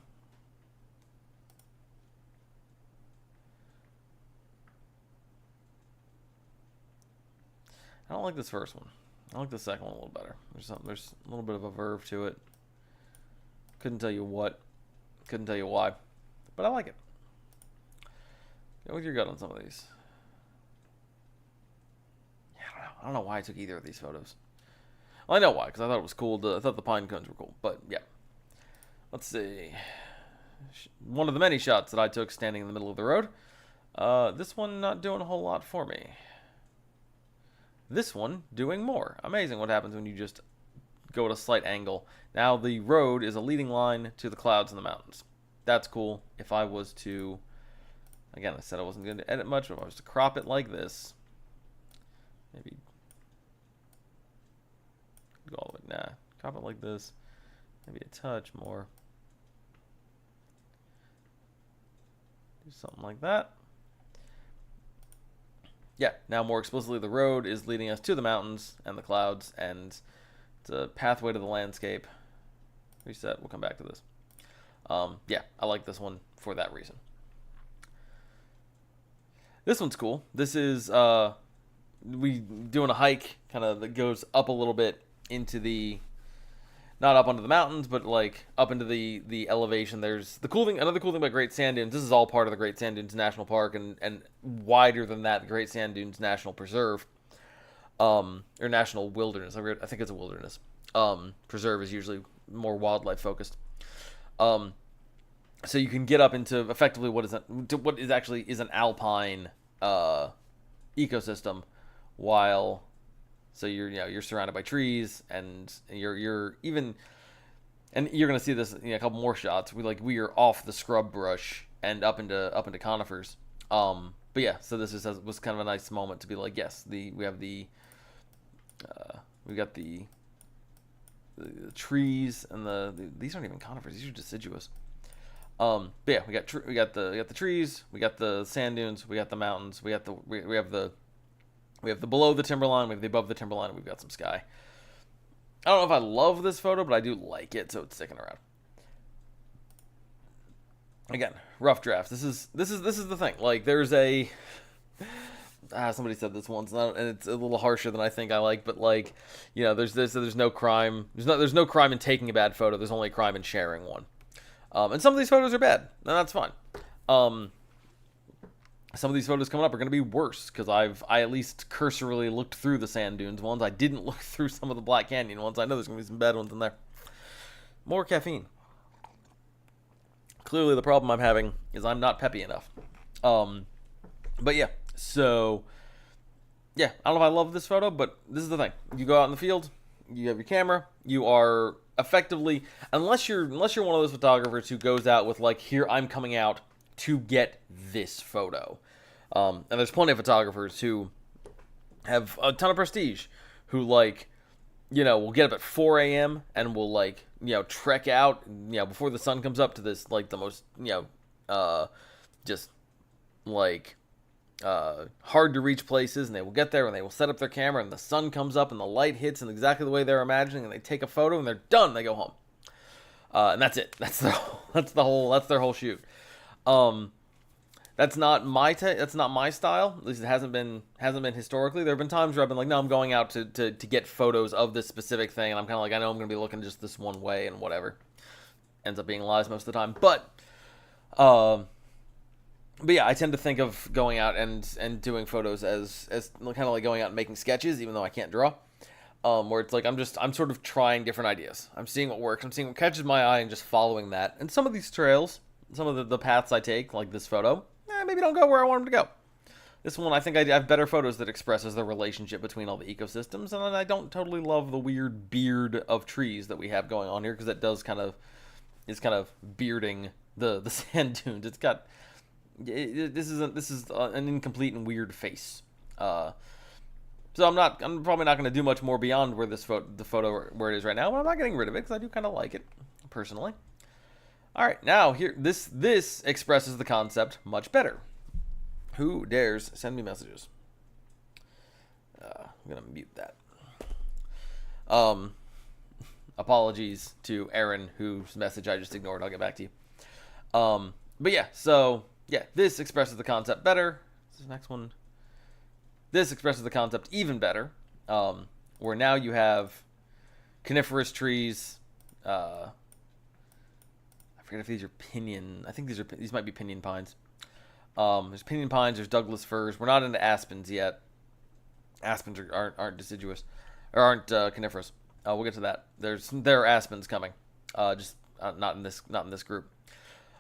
I don't like this first one. I like the second one a little better. There's a little bit of a verve to it. Couldn't tell you what. Couldn't tell you why. But I like it. Go with your gut on some of these. Yeah, I don't know why I took either of these photos. Well, I know why, because I thought it was cool. I thought the pine cones were cool. But, yeah. Let's see. One of the many shots that I took standing in the middle of the road. This one not doing a whole lot for me. This one doing more. Amazing what happens when you just go at a slight angle. Now the road is a leading line to the clouds and the mountains. That's cool. If I was to, again, I said I wasn't going to edit much, but if I was to crop it like this, maybe go all the way, nah, crop it like this, maybe a touch more. Do something like that. Yeah, now more explicitly, the road is leading us to the mountains and the clouds, and it's a pathway to the landscape. Reset, we'll come back to this. Yeah, I like this one for that reason. This one's cool. This is, we doing a hike, kind of, that goes up a little bit into the, not up onto the mountains, but like up into the elevation. There's the cool thing, another cool thing about Great Sand Dunes, this is all part of the Great Sand Dunes National Park, and wider than that, the Great Sand Dunes National Preserve, or National Wilderness. I think it's a wilderness. Preserve is usually more wildlife focused. So you can get up into effectively what is actually an alpine ecosystem, while so you're surrounded by trees, and you're even, and you're gonna see this in a couple more shots. We are off the scrub brush and up into conifers. But yeah, so this was kind of a nice moment to be like, yes, we got the trees, and these aren't even conifers; these are deciduous. But yeah, we got the trees, we got the sand dunes, we got the mountains, we have the below the timberline, we have the above the timberline, and we've got some sky. I don't know if I love this photo, but I do like it, so it's sticking around. Again, rough drafts. This is the thing. Like, there's a somebody said this once, and it's a little harsher than I think I like, but like, there's no crime. There's no crime in taking a bad photo. There's only a crime in sharing one. And some of these photos are bad, and that's fine. Some of these photos coming up are going to be worse, because I at least cursorily looked through the sand dunes ones. I didn't look through some of the Black Canyon ones. I know there's going to be some bad ones in there. More caffeine. Clearly the problem I'm having is I'm not peppy enough. But yeah, so yeah, I don't know if I love this photo, but this is the thing. You go out in the field, you have your camera, you are effectively, unless you're one of those photographers who goes out with like, here, I'm coming out to get this photo. And there's plenty of photographers who have a ton of prestige, who like, will get up at 4 a.m. and will like, trek out, before the sun comes up to this, like the most, just like, hard to reach places, and they will get there and they will set up their camera, and the sun comes up and the light hits in exactly the way they're imagining, and they take a photo and they're done. They go home. And that's it. That's their whole shoot. That's not my style. At least it hasn't been historically. There have been times where I've been like, no, I'm going out to get photos of this specific thing, and I'm kind of like, I know I'm going to be looking just this one way, and whatever. Ends up being lies most of the time. But yeah, I tend to think of going out and doing photos as kind of like going out and making sketches, even though I can't draw. Where it's like I'm sort of trying different ideas. I'm seeing what works. I'm seeing what catches my eye and just following that. And some of these trails, some of the paths I take, like this photo, maybe don't go where I want them to go. This one, I think I have better photos that expresses the relationship between all the ecosystems, and I don't totally love the weird beard of trees that we have going on here, because that does is kind of bearding the sand dunes. It's got this is an incomplete and weird face. So I'm probably not going to do much more beyond where the photo where it is right now, but I'm not getting rid of it because I do kind of like it personally. All right, now here this expresses the concept much better. Who dares send me messages? I'm gonna mute that. Apologies to Aaron, whose message I just ignored. I'll get back to you. But yeah, so yeah, this expresses the concept better. This next one. This expresses the concept even better. where now you have coniferous trees. I forget if these are pinyon. I think these might be pinyon pines. There's pinyon pines. There's Douglas firs. We're not into aspens yet. Aspens aren't deciduous or aren't coniferous. We'll get to that. There are aspens coming. Just not in this group.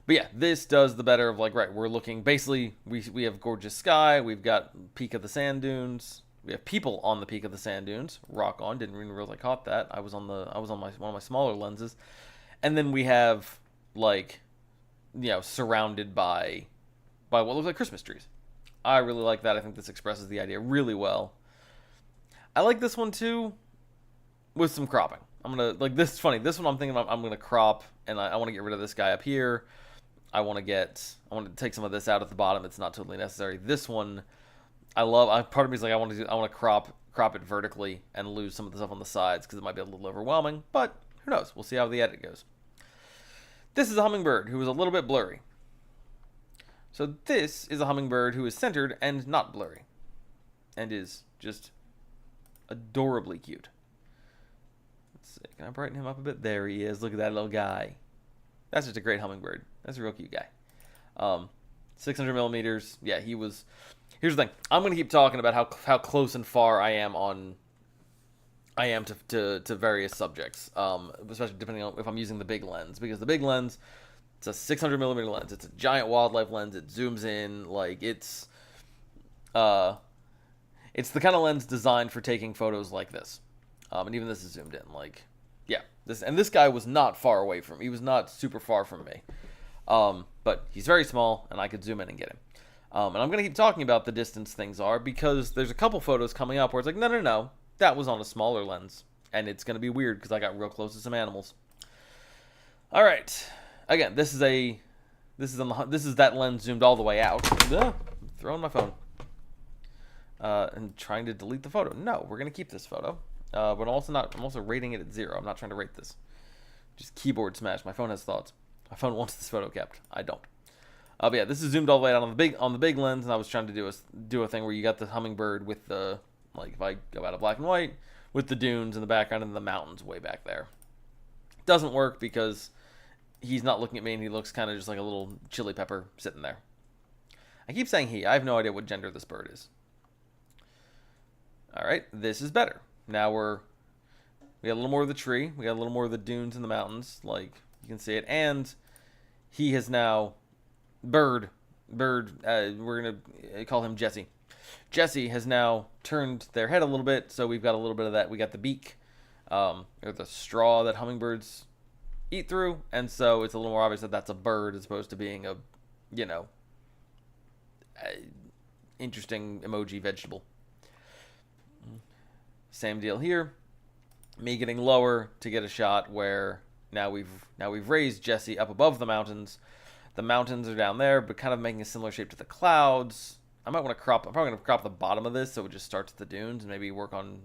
But yeah, this does the better of like, right, we're looking basically we have gorgeous sky, we've got peak of the sand dunes, we have people on the peak of the sand dunes. Rock on, didn't even realize I caught that. I was on one of my smaller lenses. And then we have like, surrounded by what looks like Christmas trees. I really like that. I think this expresses the idea really well. I like this one too with some cropping. I'm gonna like this is funny. This one I'm thinking I'm gonna crop, and I want to get rid of this guy up here. I want to take some of this out at the bottom. It's not totally necessary. This one, part of me is like I want to crop it vertically and lose some of the stuff on the sides because it might be a little overwhelming. But who knows? We'll see how the edit goes. This is a hummingbird who is a little bit blurry. So this is a hummingbird who is centered and not blurry, and is just adorably cute. Let's see. Can I brighten him up a bit? There he is. Look at that little guy. That's just a great hummingbird. That's a real cute guy. 600 millimeters. Yeah, he was. Here's the thing. I'm going to keep talking about how close and far I am to various subjects, especially depending on if I'm using the big lens, because the big lens, it's a 600 millimeter lens. It's a giant wildlife lens. It zooms in like it's the kind of lens designed for taking photos like this, and even this is zoomed in. Like, yeah, this guy was not far away from me. He was not super far from me, but he's very small, and I could zoom in and get him. And I'm gonna keep talking about the distance things are because there's a couple photos coming up where it's like, no, that was on a smaller lens, and it's gonna be weird because I got real close to some animals. All right, again, this is that lens zoomed all the way out. I'm throwing my phone. And trying to delete the photo. No, we're gonna keep this photo. But I'm also rating it at 0. I'm not trying to rate this. Just keyboard smash. My phone has thoughts. My phone wants this photo kept. I don't. But yeah, this is zoomed all the way out on the big lens, and I was trying to do a thing where you got the hummingbird with the, like, if I go out of black and white, with the dunes in the background and the mountains way back there. Doesn't work because he's not looking at me and he looks kind of just like a little chili pepper sitting there. I keep saying he. I have no idea what gender this bird is. All right, this is better. Now we got a little more of the tree. We got a little more of the dunes and the mountains, like you can see it. And he has now bird. We're gonna call him Jesse. Jesse has now turned their head a little bit, so we've got a little bit of that. We got the beak, or the straw that hummingbirds eat through, and so it's a little more obvious that that's a bird as opposed to being a, interesting emoji vegetable. Same deal here. Me getting lower to get a shot where now we've raised Jesse up above the mountains. The mountains are down there, but kind of making a similar shape to the clouds. I'm probably going to crop the bottom of this so it just starts at the dunes and maybe work on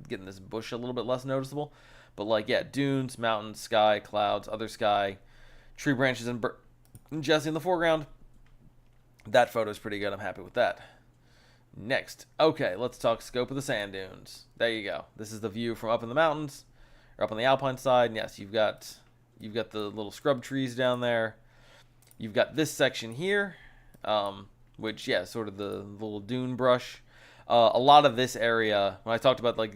getting this bush a little bit less noticeable. But like, yeah, dunes, mountains, sky, clouds, other sky, tree branches, and Jesse in the foreground. That photo is pretty good. I'm happy with that. Next, okay, let's talk scope of the sand dunes. There you go. This is the view from up in the mountains, or up on the alpine side. And yes, you've got the little scrub trees down there. You've got this section here, which, yeah, sort of the little dune brush. A lot of this area, when I talked about, like,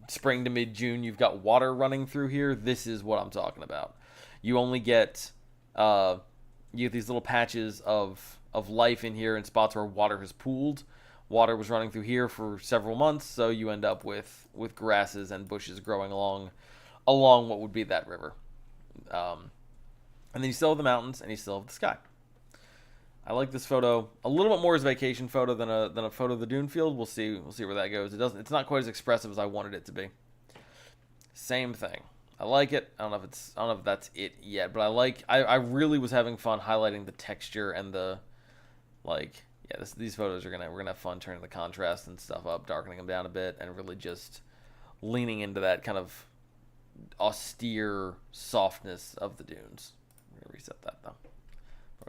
spring to mid-June, you've got water running through here. This is what I'm talking about. You only get these little patches of life in here in spots where water has pooled. Water was running through here for several months, so you end up with grasses and bushes growing along what would be that river. And then you still have the mountains, and you still have the sky. I like this photo a little bit more as a vacation photo than a photo of the dune field. We'll see where that goes. It's not quite as expressive as I wanted it to be. Same thing. I like it. I don't know if that's it yet, but I really was having fun highlighting the texture and the, like, yeah, these photos we're gonna have fun turning the contrast and stuff up, darkening them down a bit, and really just leaning into that kind of austere softness of the dunes. I'm gonna reset that though.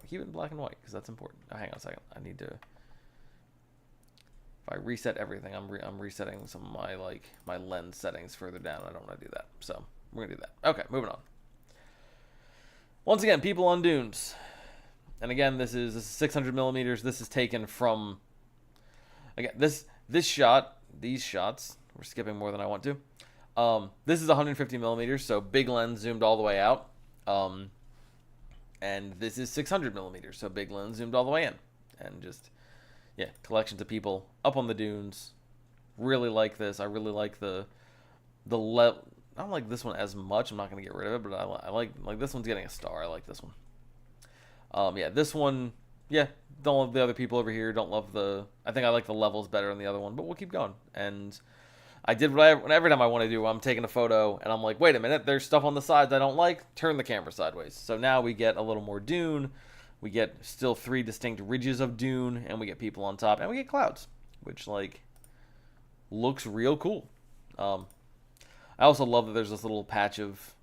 Keep it in black and white because that's important. Oh, hang on a second. If I reset everything, I'm resetting some of my lens settings further down. I don't want to do that, so we're gonna do that. Okay, moving on. Once again, people on dunes, and again, this is 600 millimeters. This is taken from, again, this shot, these shots. We're skipping more than I want to. This is 150 millimeters, so big lens zoomed all the way out. And this is 600 millimeters, so big lens zoomed all the way in, and just, yeah, collections of people up on the dunes. Really like this. I really like the I don't like this one as much. I'm not going to get rid of it, but I like this one's getting a star. I like this one. Yeah, this one, yeah, don't love the other people over here. Don't love I think I like the levels better on the other one, but we'll keep going. And I did every time I want to do, I'm taking a photo, and I'm like, wait a minute, there's stuff on the sides I don't like. Turn the camera sideways. So now we get a little more dune. We get still 3 distinct ridges of dune, and we get people on top, and we get clouds, which, like, looks real cool. I also love that there's this little patch of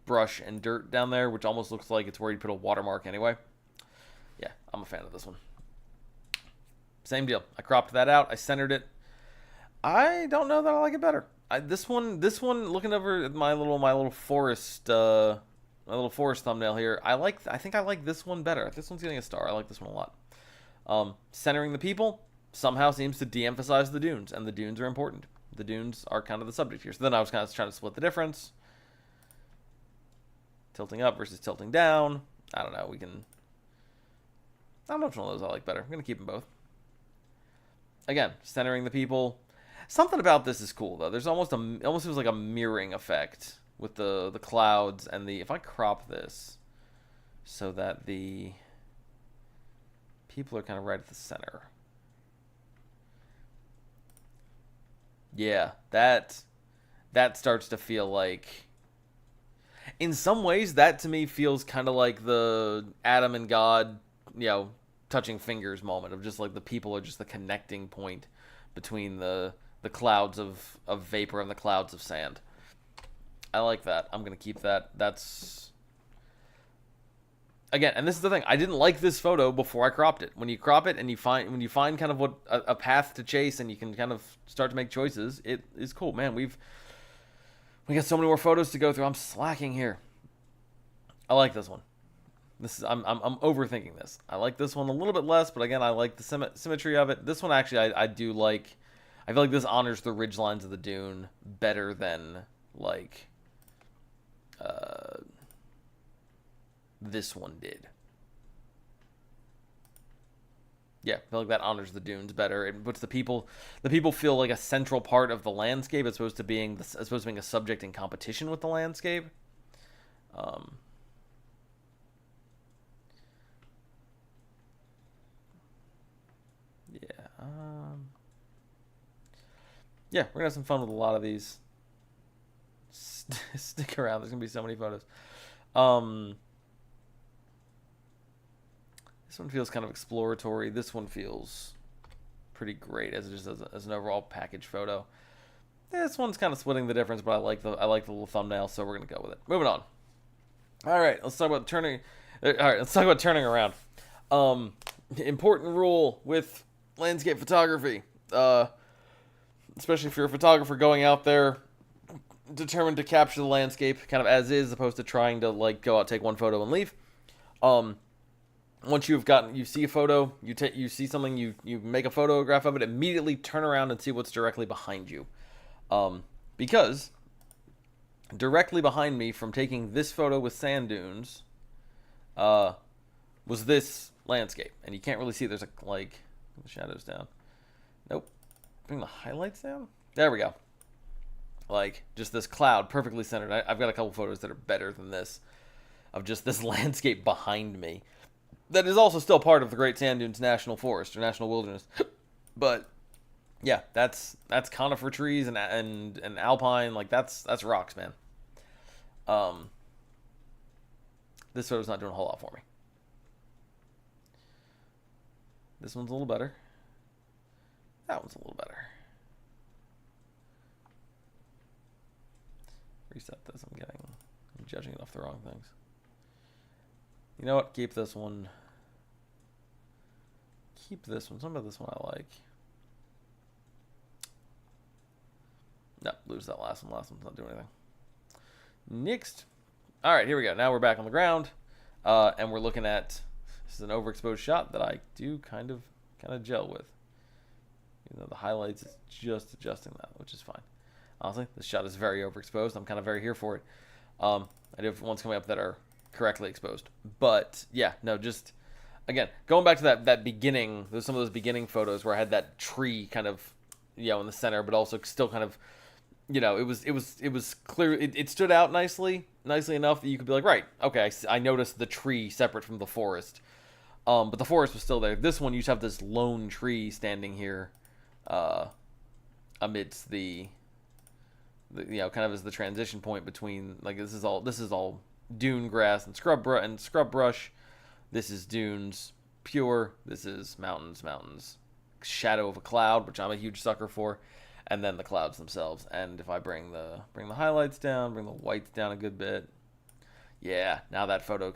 brush and dirt down there, which almost looks like it's where you put a watermark anyway. Yeah, I'm a fan of this one. Same deal. I cropped that out. I centered it. I don't know that I like it better. This one, looking over at my little forest, thumbnail here. I think I like this one better. This one's getting a star. I like this one a lot. Centering the people somehow seems to de-emphasize the dunes, and the dunes are important. The dunes are kind of the subject here. So then I was kind of trying to split the difference. Tilting up versus tilting down. I don't know. I don't know which one of those I like better. I'm going to keep them both. Again, centering the people. Something about this is cool, though. There's it almost feels like a mirroring effect with the clouds and if I crop this so that the people are kind of right at the center. Yeah, that starts to feel like, in some ways, that to me feels kind of like the Adam and God, touching fingers moment of just like the people are just the connecting point between the clouds of vapor and the clouds of sand. I like that. I'm going to keep that. That's, again, and this is the thing. I didn't like this photo before I cropped it. When you crop it and when you find kind of what a path to chase, and you can kind of start to make choices, it is cool, man. We got so many more photos to go through. I'm slacking here. I like this one. I'm overthinking this. I like this one a little bit less, but again, I like the symmetry of it. This one actually, I do like. I feel like this honors the ridge lines of the dune better than like this one did. Yeah, I feel like that honors the dunes better. It puts the people feel like a central part of the landscape as opposed to being a subject in competition with the landscape. Yeah, we're gonna have some fun with a lot of these. Stick around. There's gonna be so many photos. This one feels kind of exploratory. This one feels pretty great as an overall package photo. This one's kind of splitting the difference, but I like the little thumbnail, so we're gonna go with it. Moving on. All right, let's talk about turning. All right, let's talk about turning around. Important rule with landscape photography, especially if you're a photographer going out there determined to capture the landscape kind of as is, opposed to trying to like go out, take one photo and leave. Once you see a photo, you see something, you make a photograph of it, immediately turn around and see what's directly behind you. Because directly behind me from taking this photo with sand dunes was this landscape. And you can't really see, there's the shadows down. Nope. Bring the highlights down. There we go. Like, just this cloud perfectly centered. I've got a couple photos that are better than this, of just this landscape behind me. That is also still part of the Great Sand Dunes National Forest, or National Wilderness. But, yeah, that's conifer trees and alpine. Like, that's rocks, man. This photo's not doing a whole lot for me. This one's a little better. That one's a little better. Reset this. I'm judging it off the wrong things. You know what? Keep this one. Keep this one. Some of this one I like. No, lose that last one. Last one's not doing anything. Next. All right, here we go. Now we're back on the ground, and we're looking at, this is an overexposed shot that I do kind of gel with. Even though the highlights is just adjusting that, which is fine. Honestly, this shot is very overexposed. I'm kind of very here for it. I do have ones coming up that are correctly exposed. But, yeah, no, just, again, going back to that beginning, there's some of those beginning photos where I had that tree kind of, you know, in the center, but also still kind of, you know, it was clear. It stood out nicely enough that you could be like, right, okay, I noticed the tree separate from the forest. But the forest was still there. This one, you just have this lone tree standing here, amidst the you know, kind of as the transition point between, like, this is all dune grass and scrub brush. This is dunes pure. This is mountains, shadow of a cloud, which I'm a huge sucker for, and then the clouds themselves. And if I bring the highlights down, bring the whites down a good bit, yeah, now that photo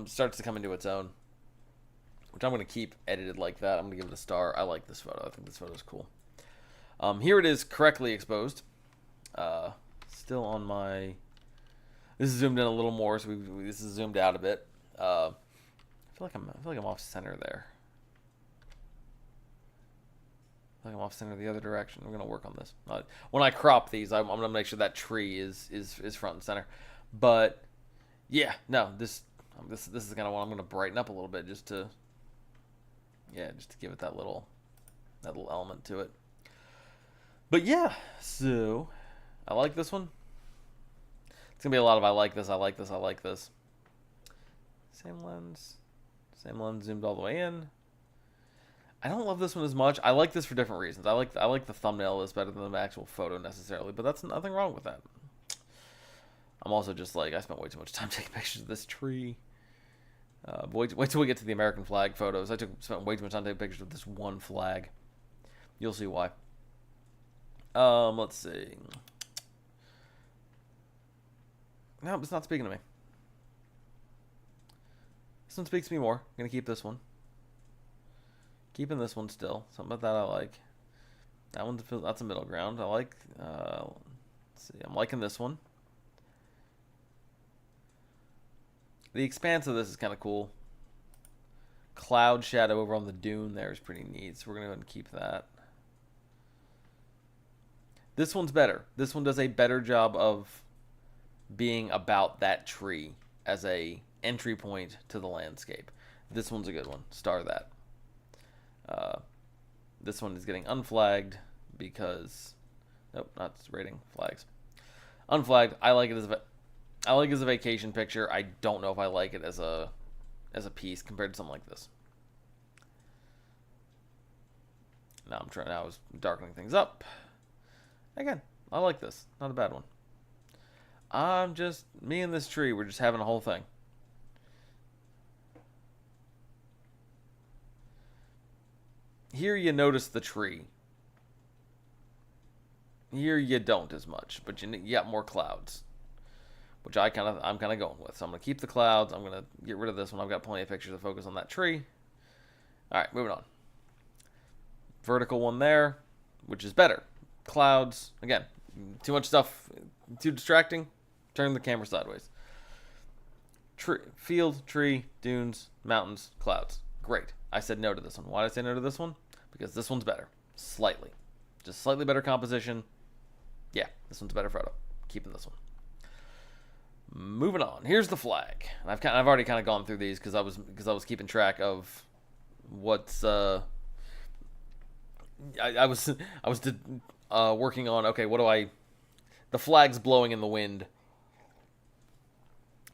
starts to come into its own, which I'm going to keep edited like that. I'm going to give it a star. I like this photo. I think this photo is cool. Here it is, correctly exposed. Still on my, this is zoomed in a little more, so this is zoomed out a bit. I feel like I'm off center there. I feel like I'm off center the other direction. I'm gonna work on this. When I crop these, I'm gonna make sure that tree is front and center. But yeah, no, this is the kind of one I'm gonna brighten up a little bit just to give it that little element to it. But yeah, so I like this one. It's gonna be a lot of I like this. Same lens zoomed all the way in. I don't love this one as much. I like this for different reasons. I like the thumbnail is better than the actual photo necessarily, but that's nothing wrong with that. I'm also just like, I spent way too much time taking pictures of this tree. Wait till we get to the American flag photos. I spent way too much time taking pictures of this one flag. You'll see why. Let's see. No, it's not speaking to me. This one speaks to me more. I'm gonna keep this one. Keeping this one still. Something about that I like. That's a middle ground. I like. Let's see. I'm liking this one. The expanse of this is kind of cool. Cloud shadow over on the dune there is pretty neat. So we're gonna go ahead and keep that. This one's better. This one does a better job of being about that tree as a entry point to the landscape. This one's a good one. Star that. This one is getting unflagged because, nope, not rating flags. Unflagged. I like it as a vacation picture. I don't know if I like it as a piece compared to something like this. Now I was darkening things up. Again, I like this. Not a bad one. Me and this tree, we're just having a whole thing. Here you notice the tree. Here you don't as much, but you got more clouds, which I'm kind of going with. So I'm gonna keep the clouds. I'm gonna get rid of this one. I've got plenty of pictures to focus on that tree. All right, moving on. Vertical one there, which is better. Clouds again. Too much stuff, too distracting. Turn the camera sideways. Field, tree, dunes, mountains, clouds. Great. I said no to this one. Why did I say no to this one? Because this one's better. Slightly. Just slightly better composition. Yeah, this one's a better photo. Keeping this one. Moving on. Here's the flag. I've already kind of gone through these because I was keeping track of what's I was working on. Okay, the flag's blowing in the wind.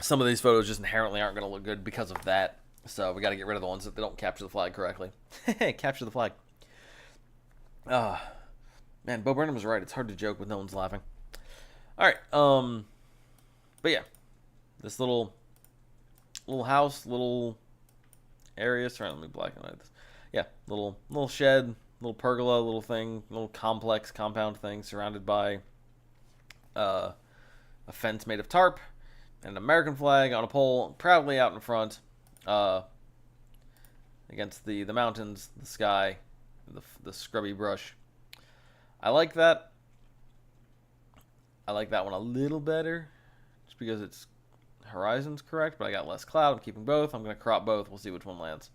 Some of these photos just inherently aren't going to look good because of that. So we got to get rid of the ones that they don't capture the flag correctly. Capture the flag. Man, Bo Burnham was right. It's hard to joke when no one's laughing. All right. But yeah, this little house, little area. Sorry, let me black and white this. Yeah, little shed, little pergola, little thing, little complex compound thing surrounded by a fence made of tarp and an American flag on a pole, proudly out in front. Against the mountains, the sky, the scrubby brush. I like that. I like that one a little better, just because it's horizon's correct, but I got less cloud. I'm keeping both. I'm going to crop both. We'll see which one lands.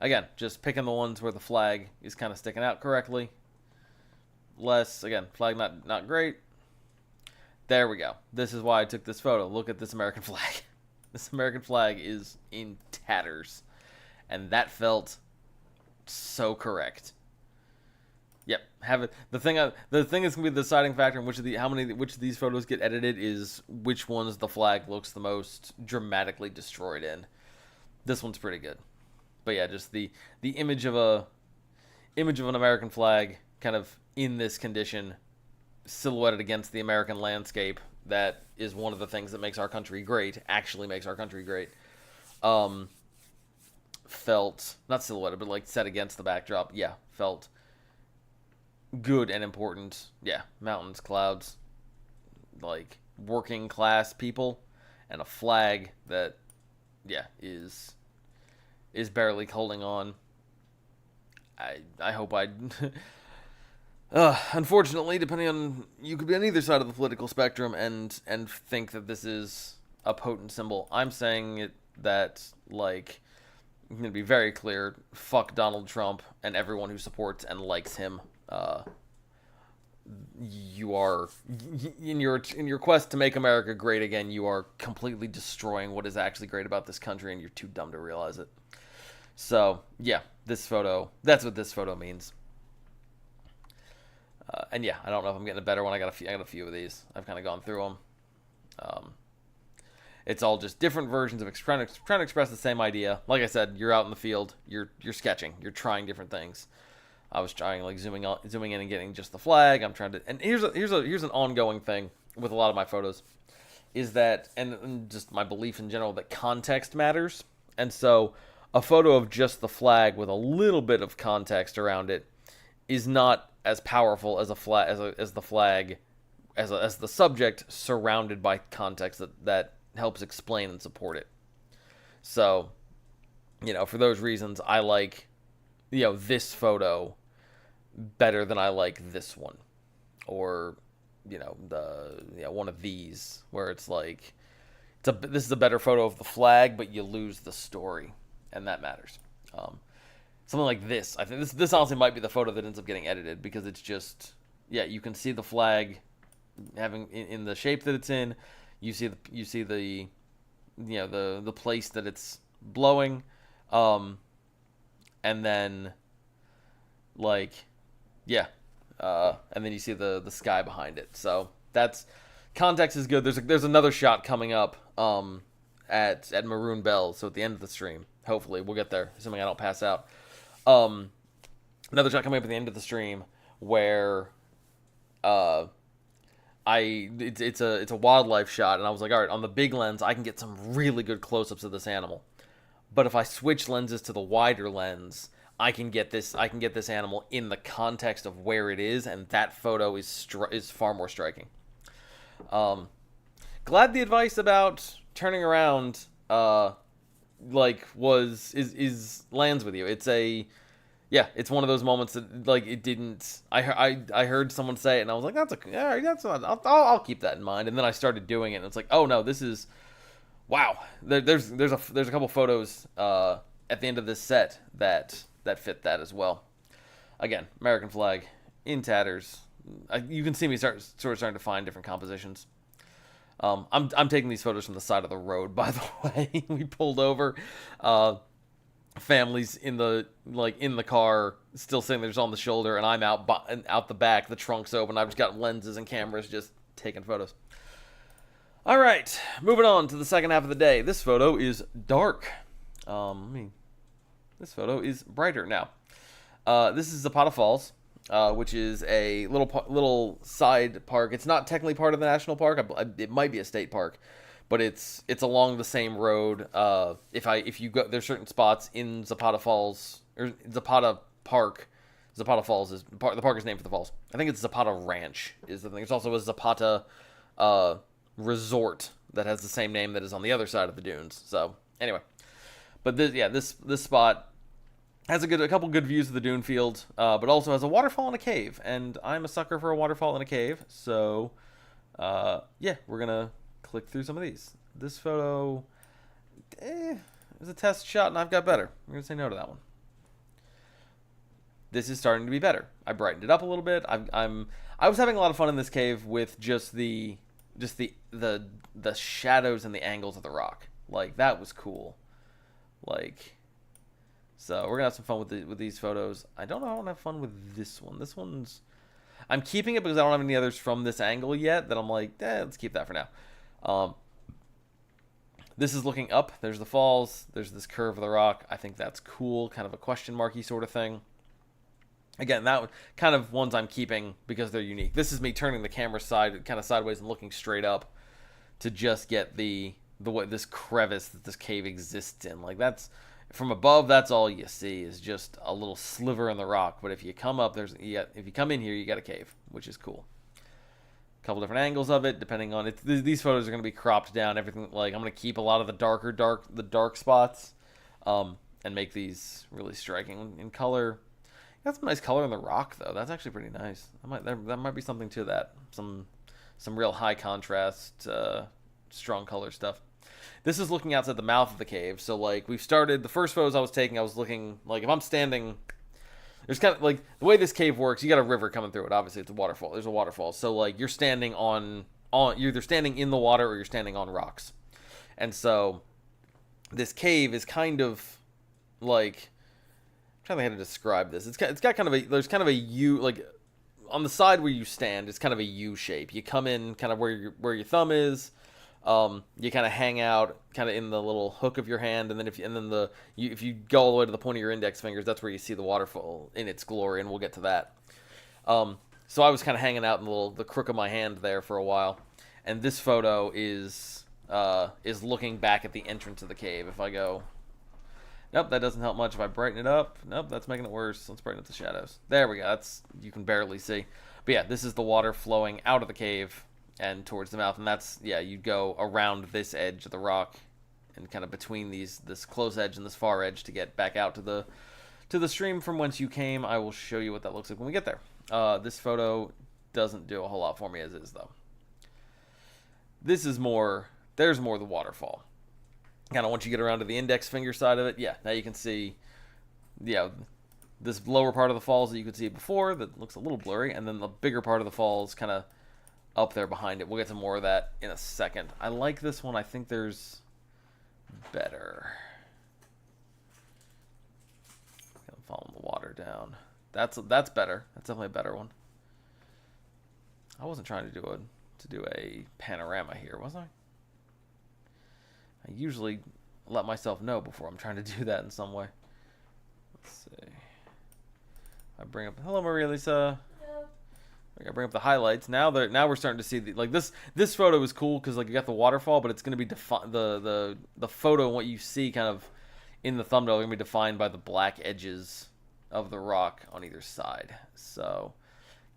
Again, just picking the ones where the flag is kind of sticking out correctly. Again, flag not great. There we go. This is why I took this photo. Look at this American flag. This American flag is in tatters. And that felt so correct. Yep, have it. The thing that's gonna be the deciding factor in which of these photos get edited is which ones the flag looks the most dramatically destroyed in. This one's pretty good, but yeah, just the image of an American flag kind of in this condition, silhouetted against the American landscape. That is one of the things that makes our country great. Actually, makes our country great. Felt not silhouetted, but like set against the backdrop. Yeah, felt good and important. Yeah, mountains, clouds, like working class people, and a flag that, yeah, is barely holding on. I hope I. Unfortunately, depending on, you could be on either side of the political spectrum and think that this is a potent symbol. I'm saying it that, like, I'm going to be very clear. Fuck Donald Trump and everyone who supports and likes him. You are in your quest to make America great again. You are completely destroying what is actually great about this country, and you're too dumb to realize it. So yeah, this photo. That's what this photo means. And yeah, I don't know if I'm getting a better one. I got a few of these. I've kind of gone through them. It's all just different versions of trying to express the same idea. Like I said, you're out in the field. You're sketching. You're trying different things. I was trying, like, zooming in and getting just the flag. I'm trying to, and here's an ongoing thing with a lot of my photos, is that, and just my belief in general, that context matters. And so a photo of just the flag with a little bit of context around it is not as powerful as the flag as the subject surrounded by context that helps explain and support it. So, for those reasons, I like, this photo better than I like this one, or one of these where it's like this is a better photo of the flag, but you lose the story, and that matters. Something like this, I think this honestly might be the photo that ends up getting edited, because it's just, you can see the flag having in the shape that it's in. You see the the place that it's blowing, and then and then you see the sky behind it. So that's, context is good. There's another shot coming up at Maroon Bells, so at the end of the stream. Hopefully we'll get there, assuming I don't pass out. Another shot coming up at the end of the stream where it's a wildlife shot, and I was like, all right, on the big lens I can get some really good close-ups of this animal. But if I switch lenses to the wider lens, I can get this animal in the context of where it is, and that photo is far more striking. Glad the advice about turning around lands with you. It's one of those moments that, like, it didn't. I heard someone say it, and I was like, I'll keep that in mind. And then I started doing it, and it's like, oh no, this is, wow. There's a couple photos at the end of this set that fit that as well. Again, American flag in tatters. You can see me starting to find different compositions. I'm taking these photos from the side of the road, by the way. We pulled over. Families in the car, still sitting there just on the shoulder, and I'm out the back. The trunk's open. I've just got lenses and cameras, just taking photos. All right, moving on to the second half of the day. This photo is dark. This photo is brighter now. This is Zapata Falls, which is a little side park. It's not technically part of the national park. It might be a state park, but it's along the same road. If you go, there's certain spots in Zapata Falls or Zapata Park. Zapata Falls is the park is named for the falls. I think it's Zapata Ranch is the thing. There's also a Zapata resort that has the same name that is on the other side of the dunes. So anyway, but this spot Has a couple good views of the dune field, but also has a waterfall and a cave. And I'm a sucker for a waterfall and a cave, so yeah, we're gonna click through some of these. This photo is a test shot, and I've got better. I'm gonna say no to that one. This is starting to be better. I brightened it up a little bit. I was having a lot of fun in this cave with just the shadows and the angles of the rock. Like, that was cool. Like, so we're gonna have some fun with these photos. I don't know how I want to have fun with this one. This one's, I'm keeping it because I don't have any others from this angle yet that I'm like, let's keep that for now. This is looking up. There's the falls. There's this curve of the rock. I think that's cool. Kind of a question marky sort of thing. Again, that kind of ones I'm keeping because they're unique. This is me turning the camera kind of sideways and looking straight up to just get the way this crevice that this cave exists in. Like, that's from above. That's all you see is just a little sliver in the rock. But if you come up, if you come in here, you got a cave, which is cool. A couple different angles of it, depending on it. These photos are going to be cropped down. Everything, like, I'm going to keep a lot of the dark spots, and make these really striking in color. Got some nice color in the rock, though. That's actually pretty nice. That might be something to that. Some real high contrast, strong color stuff. This is looking outside the mouth of the cave. So, like, we've started. The first photos I was taking, I was looking, like, if I'm standing, there's kind of, like, the way this cave works, you got a river coming through it. Obviously, it's a waterfall. There's a waterfall. So, like, you're standing you're either standing in the water or you're standing on rocks. And so, this cave is kind of, like, I'm trying to think how to describe this. It's got kind of there's kind of a U, like, on the side where you stand, it's kind of a U shape. You come in kind of where your thumb is. You kind of hang out kind of in the little hook of your hand, and then if you go all the way to the point of your index fingers, that's where you see the waterfall in its glory, and we'll get to that. So I was kind of hanging out in the crook of my hand there for a while, and this photo is looking back at the entrance of the cave. If I go, nope, that doesn't help much. If I brighten it up, nope, that's making it worse. Let's brighten up the shadows. There we go. You can barely see. But yeah, this is the water flowing out of the cave and towards the mouth, and that's, yeah, you go around this edge of the rock and kind of between this close edge and this far edge to get back out to the stream from whence you came. I will show you what that looks like when we get there. This photo doesn't do a whole lot for me as is, though. There's more the waterfall. Kind of once you get around to the index finger side of it, yeah, now you can see, yeah, this lower part of the falls that you could see before that looks a little blurry, and then the bigger part of the falls kind of up there behind it. We'll get to more of that in a second. I like this one. I think there's better. I'm following the water down. That's better. That's definitely a better one. I wasn't trying to do a panorama here, was I? I usually let myself know before I'm trying to do that in some way. Let's see. I bring up, hello Maria Lisa. Hello. I bring up the highlights. Now we're starting to see this photo is cool because, like, you got the waterfall, but it's going to be the photo and what you see kind of in the thumbnail are going to be defined by the black edges of the rock on either side. So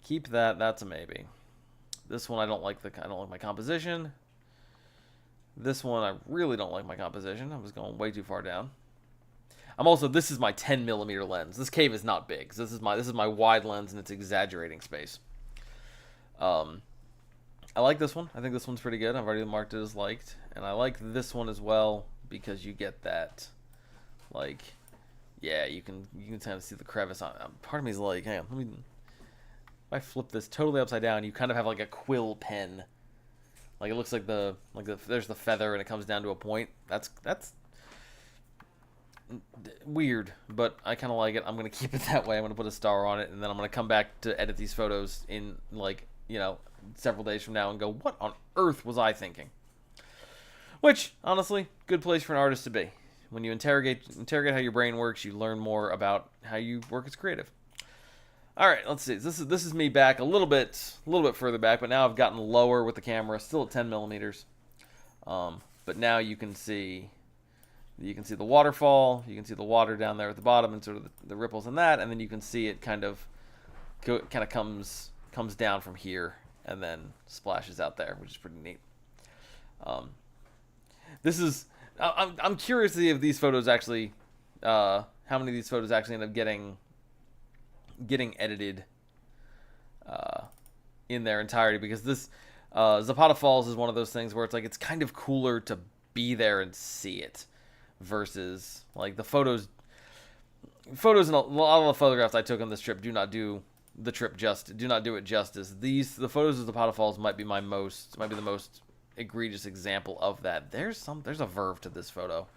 keep that. That's a maybe. This one I don't like my composition. This one I really don't like my composition. I was going way too far down. This is my 10mm lens. This cave is not big. So this is my wide lens, and it's exaggerating space. I like this one. I think this one's pretty good. I've already marked it as liked, and I like this one as well because you get that, like, yeah, you can kind of see the crevice on. Part of me is like, hang on, if I flip this totally upside down, you kind of have like a quill pen. Like, it looks like there's the feather and it comes down to a point. That's weird, but I kind of like it. I'm going to keep it that way. I'm going to put a star on it, and then I'm going to come back to edit these photos in, like, several days from now and go, what on earth was I thinking? Which, honestly, good place for an artist to be. When you interrogate how your brain works, you learn more about how you work as creative. All right, let's see. This is me back a little bit further back, but now I've gotten lower with the camera, still at 10mm. But now you can see the waterfall, you can see the water down there at the bottom, and sort of the ripples in that, and then you can see it kind of comes down from here and then splashes out there, which is pretty neat. I'm curious to see if these photos actually how many of these photos actually end up getting edited in their entirety, because this Zapata Falls is one of those things where it's like it's kind of cooler to be there and see it versus like the photos and a lot of the photographs I took on this trip do not do it justice. The photos of Zapata Falls might be the most egregious example of that. There's a verve to this photo.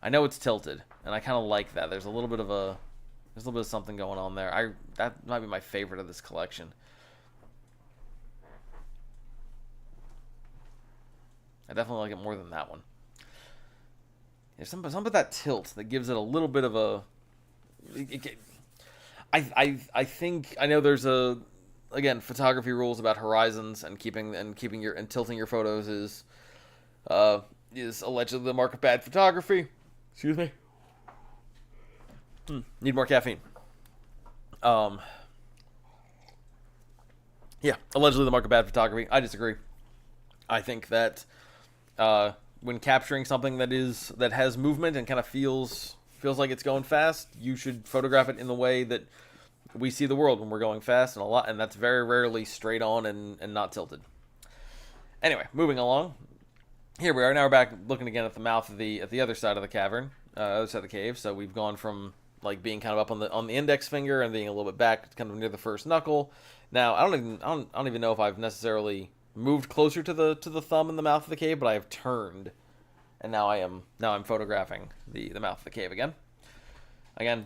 I know it's tilted, and I kind of like that. There's a little bit of something going on there. That might be my favorite of this collection. I definitely like it more than that one. There's something about that tilt that gives it a little bit of a. I think I know there's again, photography rules about horizons and tilting your photos is allegedly the mark of bad photography. Excuse me. Need more caffeine. Yeah, allegedly the mark of bad photography. I disagree. I think that when capturing something that has movement and kind of feels like it's going fast, you should photograph it in the way that we see the world when we're going fast, and that's very rarely straight on and not tilted. Anyway, moving along. Here we are. Now we're back looking again at the mouth of the other side of the cavern, other side of the cave. So we've gone from like being kind of up on the index finger and being a little bit back, kind of near the first knuckle. Now I don't even know if I've necessarily moved closer to the thumb in the mouth of the cave, but I have turned, and now I'm photographing the mouth of the cave again. Again,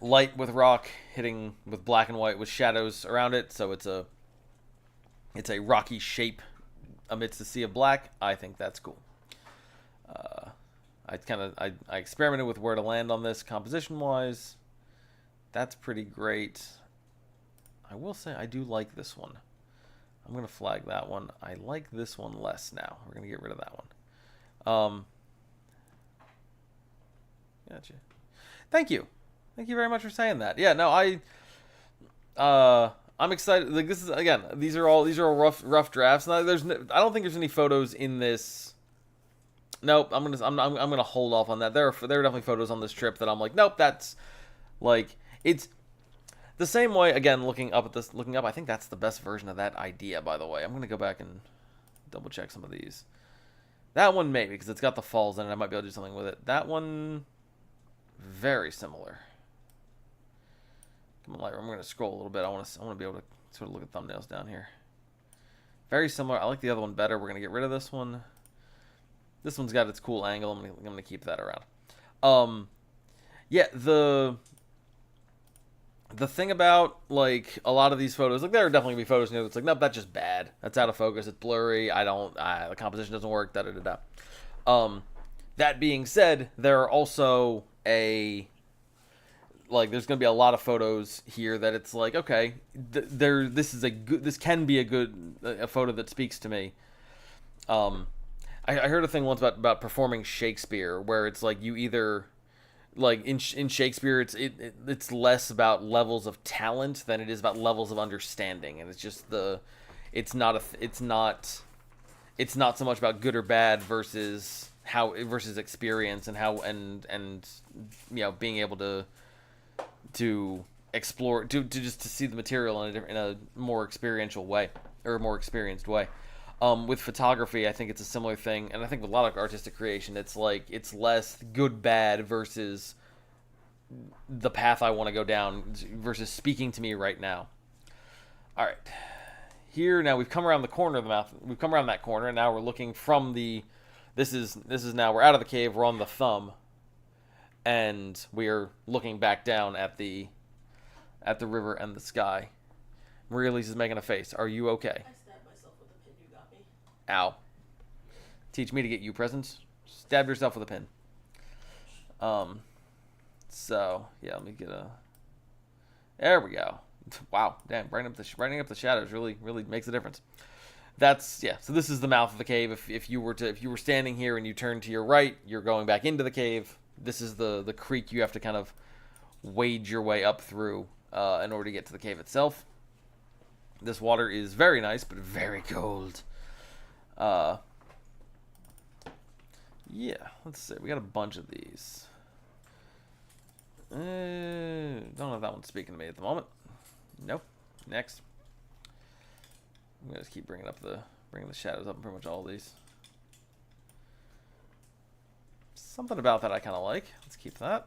light with rock hitting with black and white with shadows around it, so it's a rocky shape amidst a sea of black. I think that's cool. I experimented with where to land on this composition wise. That's pretty great. I will say I do like this one. I'm going to flag that one. I like this one less now. We're going to get rid of that one. Gotcha. Thank you. Thank you very much for saying that. Yeah, no, I'm excited. Like, this is, again, these are all rough drafts. Now, I don't think there's any photos in this. Nope, I'm gonna hold off on that. There are definitely photos on this trip that I'm like, nope, that's like, it's the same way. Again, looking up, I think that's the best version of that idea. By the way, I'm gonna go back and double check some of these. That one maybe because it's got the falls in it. I might be able to do something with it. That one, very similar. Come on, Lightroom. I'm gonna scroll a little bit. I want to be able to sort of look at thumbnails down here. Very similar. I like the other one better. We're gonna get rid of this one. This one's got its cool angle. I'm gonna keep that around. Yeah, the thing about like a lot of these photos, like there are definitely gonna be photos in there that's like, nope, that's just bad. That's out of focus. It's blurry. The composition doesn't work. Da da da da. That being said, there are also there's gonna be a lot of photos here that it's like, okay, this can be a photo that speaks to me. I heard a thing once about performing Shakespeare, where it's like you either, like in Shakespeare, it's less about levels of talent than it is about levels of understanding, and it's just it's not so much about good or bad versus experience and how and being able to explore to see the material in a more experiential way or a more experienced way. With photography, I think it's a similar thing, and I think with a lot of artistic creation, it's like it's less good bad versus the path I want to go down versus speaking to me right now. All right, here now we've come around the corner of the mouth. We've come around that corner, and now we're looking from the. This is now we're out of the cave. We're on the thumb, and we are looking back down at the river and the sky. Maria Lisa's making a face. Are you okay? Ow. Teach me to get you presents. Stab yourself with a pin. So, yeah, let me get a... There we go. Wow, damn, brightening up the shadows really makes a difference. So this is the mouth of the cave. If you were standing here and you turn to your right, you're going back into the cave. This is the creek you have to kind of wade your way up through in order to get to the cave itself. This water is very nice, but very cold. Yeah, let's see. We got a bunch of these. Don't know if that one's speaking to me at the moment. Nope. Next. I'm gonna just keep bringing the shadows up in pretty much all of these. Something about that I kind of like. Let's keep that.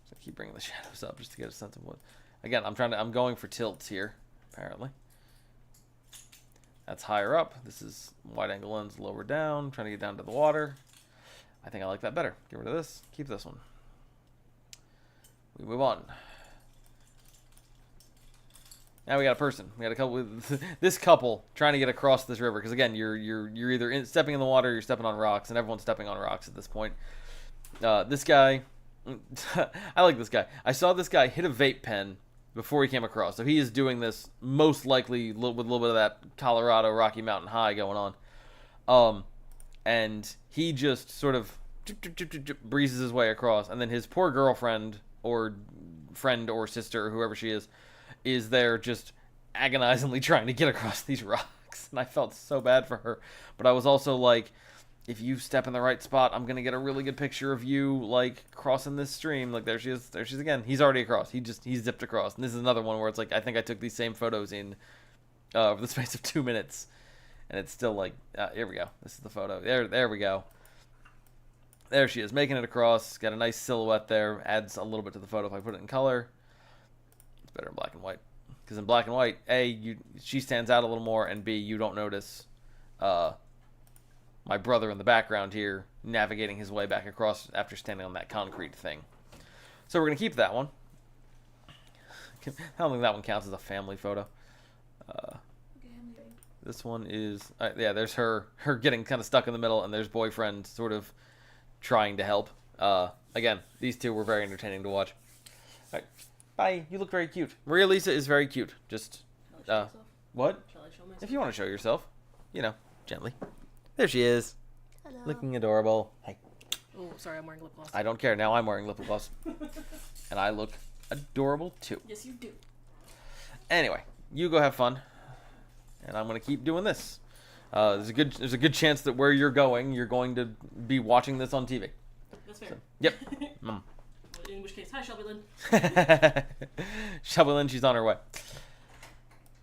So keep bringing the shadows up just to get a sense of what. Again, I'm going for tilts here, apparently. That's higher up. This is wide angle lens lower down, trying to get down to the water. I think I like that better. Get rid of this. Keep this one. We move on. Now we got a person. We got a couple with this couple trying to get across this river because again, you're either stepping in the water, or you're stepping on rocks, and everyone's stepping on rocks at this point. This guy, I like this guy. I saw this guy hit a vape pen before he came across, so he is doing this most likely with a little bit of that Colorado Rocky Mountain high going on. And he just sort of breezes his way across, and then his poor girlfriend or friend or sister or whoever she is there just agonizingly trying to get across these rocks. And I felt so bad for her. But I was also like, if you step in the right spot, I'm going to get a really good picture of you, like, crossing this stream. Like, there she is. There she is again. He's already across. He zipped across. And this is another one where it's like, I think I took these same photos in over the space of 2 minutes. And it's still like, here we go. This is the photo. There we go. There she is, making it across. Got a nice silhouette there. Adds a little bit to the photo if I put it in color. It's better in black and white. Because in black and white, A, she stands out a little more, and B, you don't notice my brother in the background here navigating his way back across after standing on that concrete thing. So we're going to keep that one. I don't think that one counts as a family photo. This one is, yeah, there's her getting kind of stuck in the middle, and there's boyfriend sort of trying to help. Again, these two were very entertaining to watch. All right. Bye. You look very cute. Maria Lisa is very cute. Just, what? Shall I show myself? If you want to show yourself, you know, gently. There she is. Hello. Looking adorable. Hi. Oh, sorry, I'm wearing lip gloss. I don't care. Now I'm wearing lip gloss. And I look adorable, too. Yes, you do. Anyway, you go have fun. And I'm going to keep doing this. There's a good chance that where you're going to be watching this on TV. That's fair. So, yep. In which case, hi, Shelby Lynn. Shelby Lynn, she's on her way.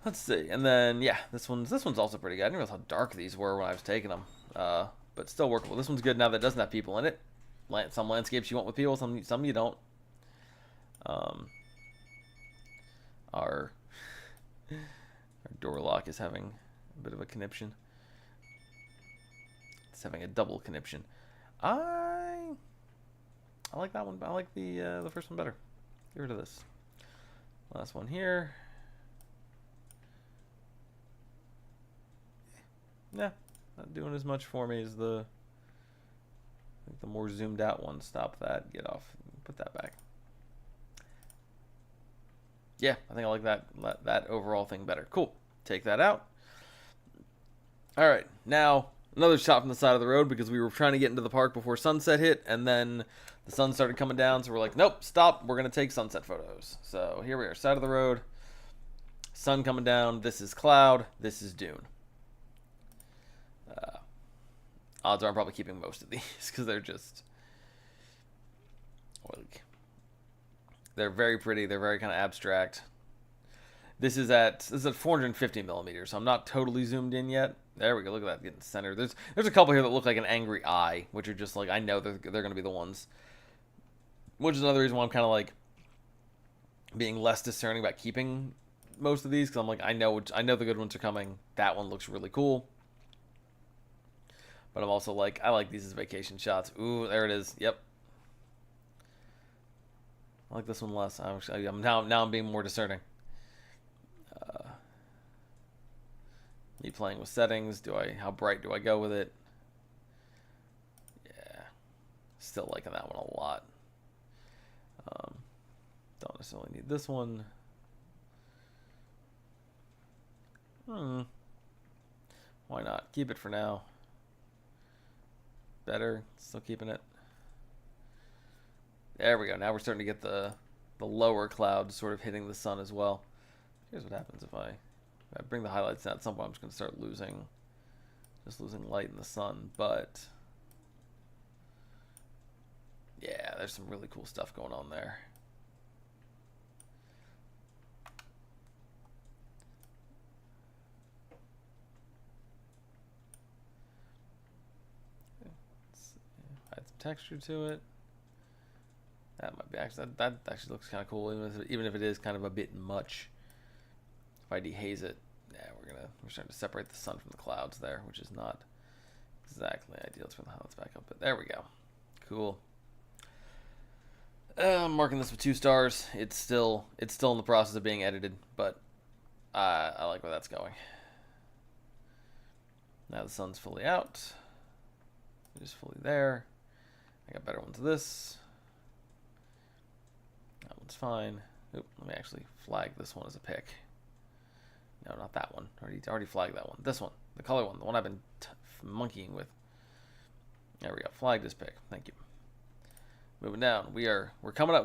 Let's see. And then, yeah, this one's also pretty good. I didn't realize how dark these were when I was taking them. But still workable. This one's good now that it doesn't have people in it. Some landscapes you want with people, some you don't. Our door lock is having a bit of a conniption. It's having a double conniption. I like that one. I like the first one better. Get rid of this. Last one here. Yeah, not doing as much for me as the more zoomed out one. Stop that. Get off. Put that back. Yeah, I think I like that overall thing better. Cool. Take that out. All right, now another shot from the side of the road because we were trying to get into the park before sunset hit, and then the sun started coming down, so we're like, nope, stop. We're going to take sunset photos. So here we are, side of the road, sun coming down. This is cloud. This is dune. Odds are I'm probably keeping most of these because they're just, like, they're very pretty. They're very kind of abstract. This is at 450 millimeters, so I'm not totally zoomed in yet. There we go. Look at that getting centered. There's a couple here that look like an angry eye, which are just like, I know they're going to be the ones. Which is another reason why I'm kind of like being less discerning about keeping most of these, because I'm like, I know the good ones are coming. That one looks really cool. But I'm also like, I like these as vacation shots. Ooh, there it is. Yep. I like this one less. Now I'm being more discerning. Me playing with settings. How bright do I go with it? Yeah. Still liking that one a lot. Don't necessarily need this one. Why not? Keep it for now. Better. Still keeping it. There we go. Now we're starting to get the lower clouds sort of hitting the sun as well. Here's what happens if I bring the highlights down. At some point I'm just going to start losing light in the sun. But Yeah, there's some really cool stuff going on there. Add some texture to it. That might be actually that actually looks kind of cool, even if it is kind of a bit much. If I dehaze it, yeah, we're starting to separate the sun from the clouds there, which is not exactly ideal. Let's bring the highlights back up, but there we go. Cool. I'm marking this with 2 stars. It's still in the process of being edited, but I like where that's going. Now the sun's fully out. It is fully there. I got better ones of this. That one's fine. Oop, let me actually flag this one as a pick. No, not that one. Already flagged that one. This one, the color one, the one I've been monkeying with. There we go. Flag this pick. Thank you. Moving down. We're coming up.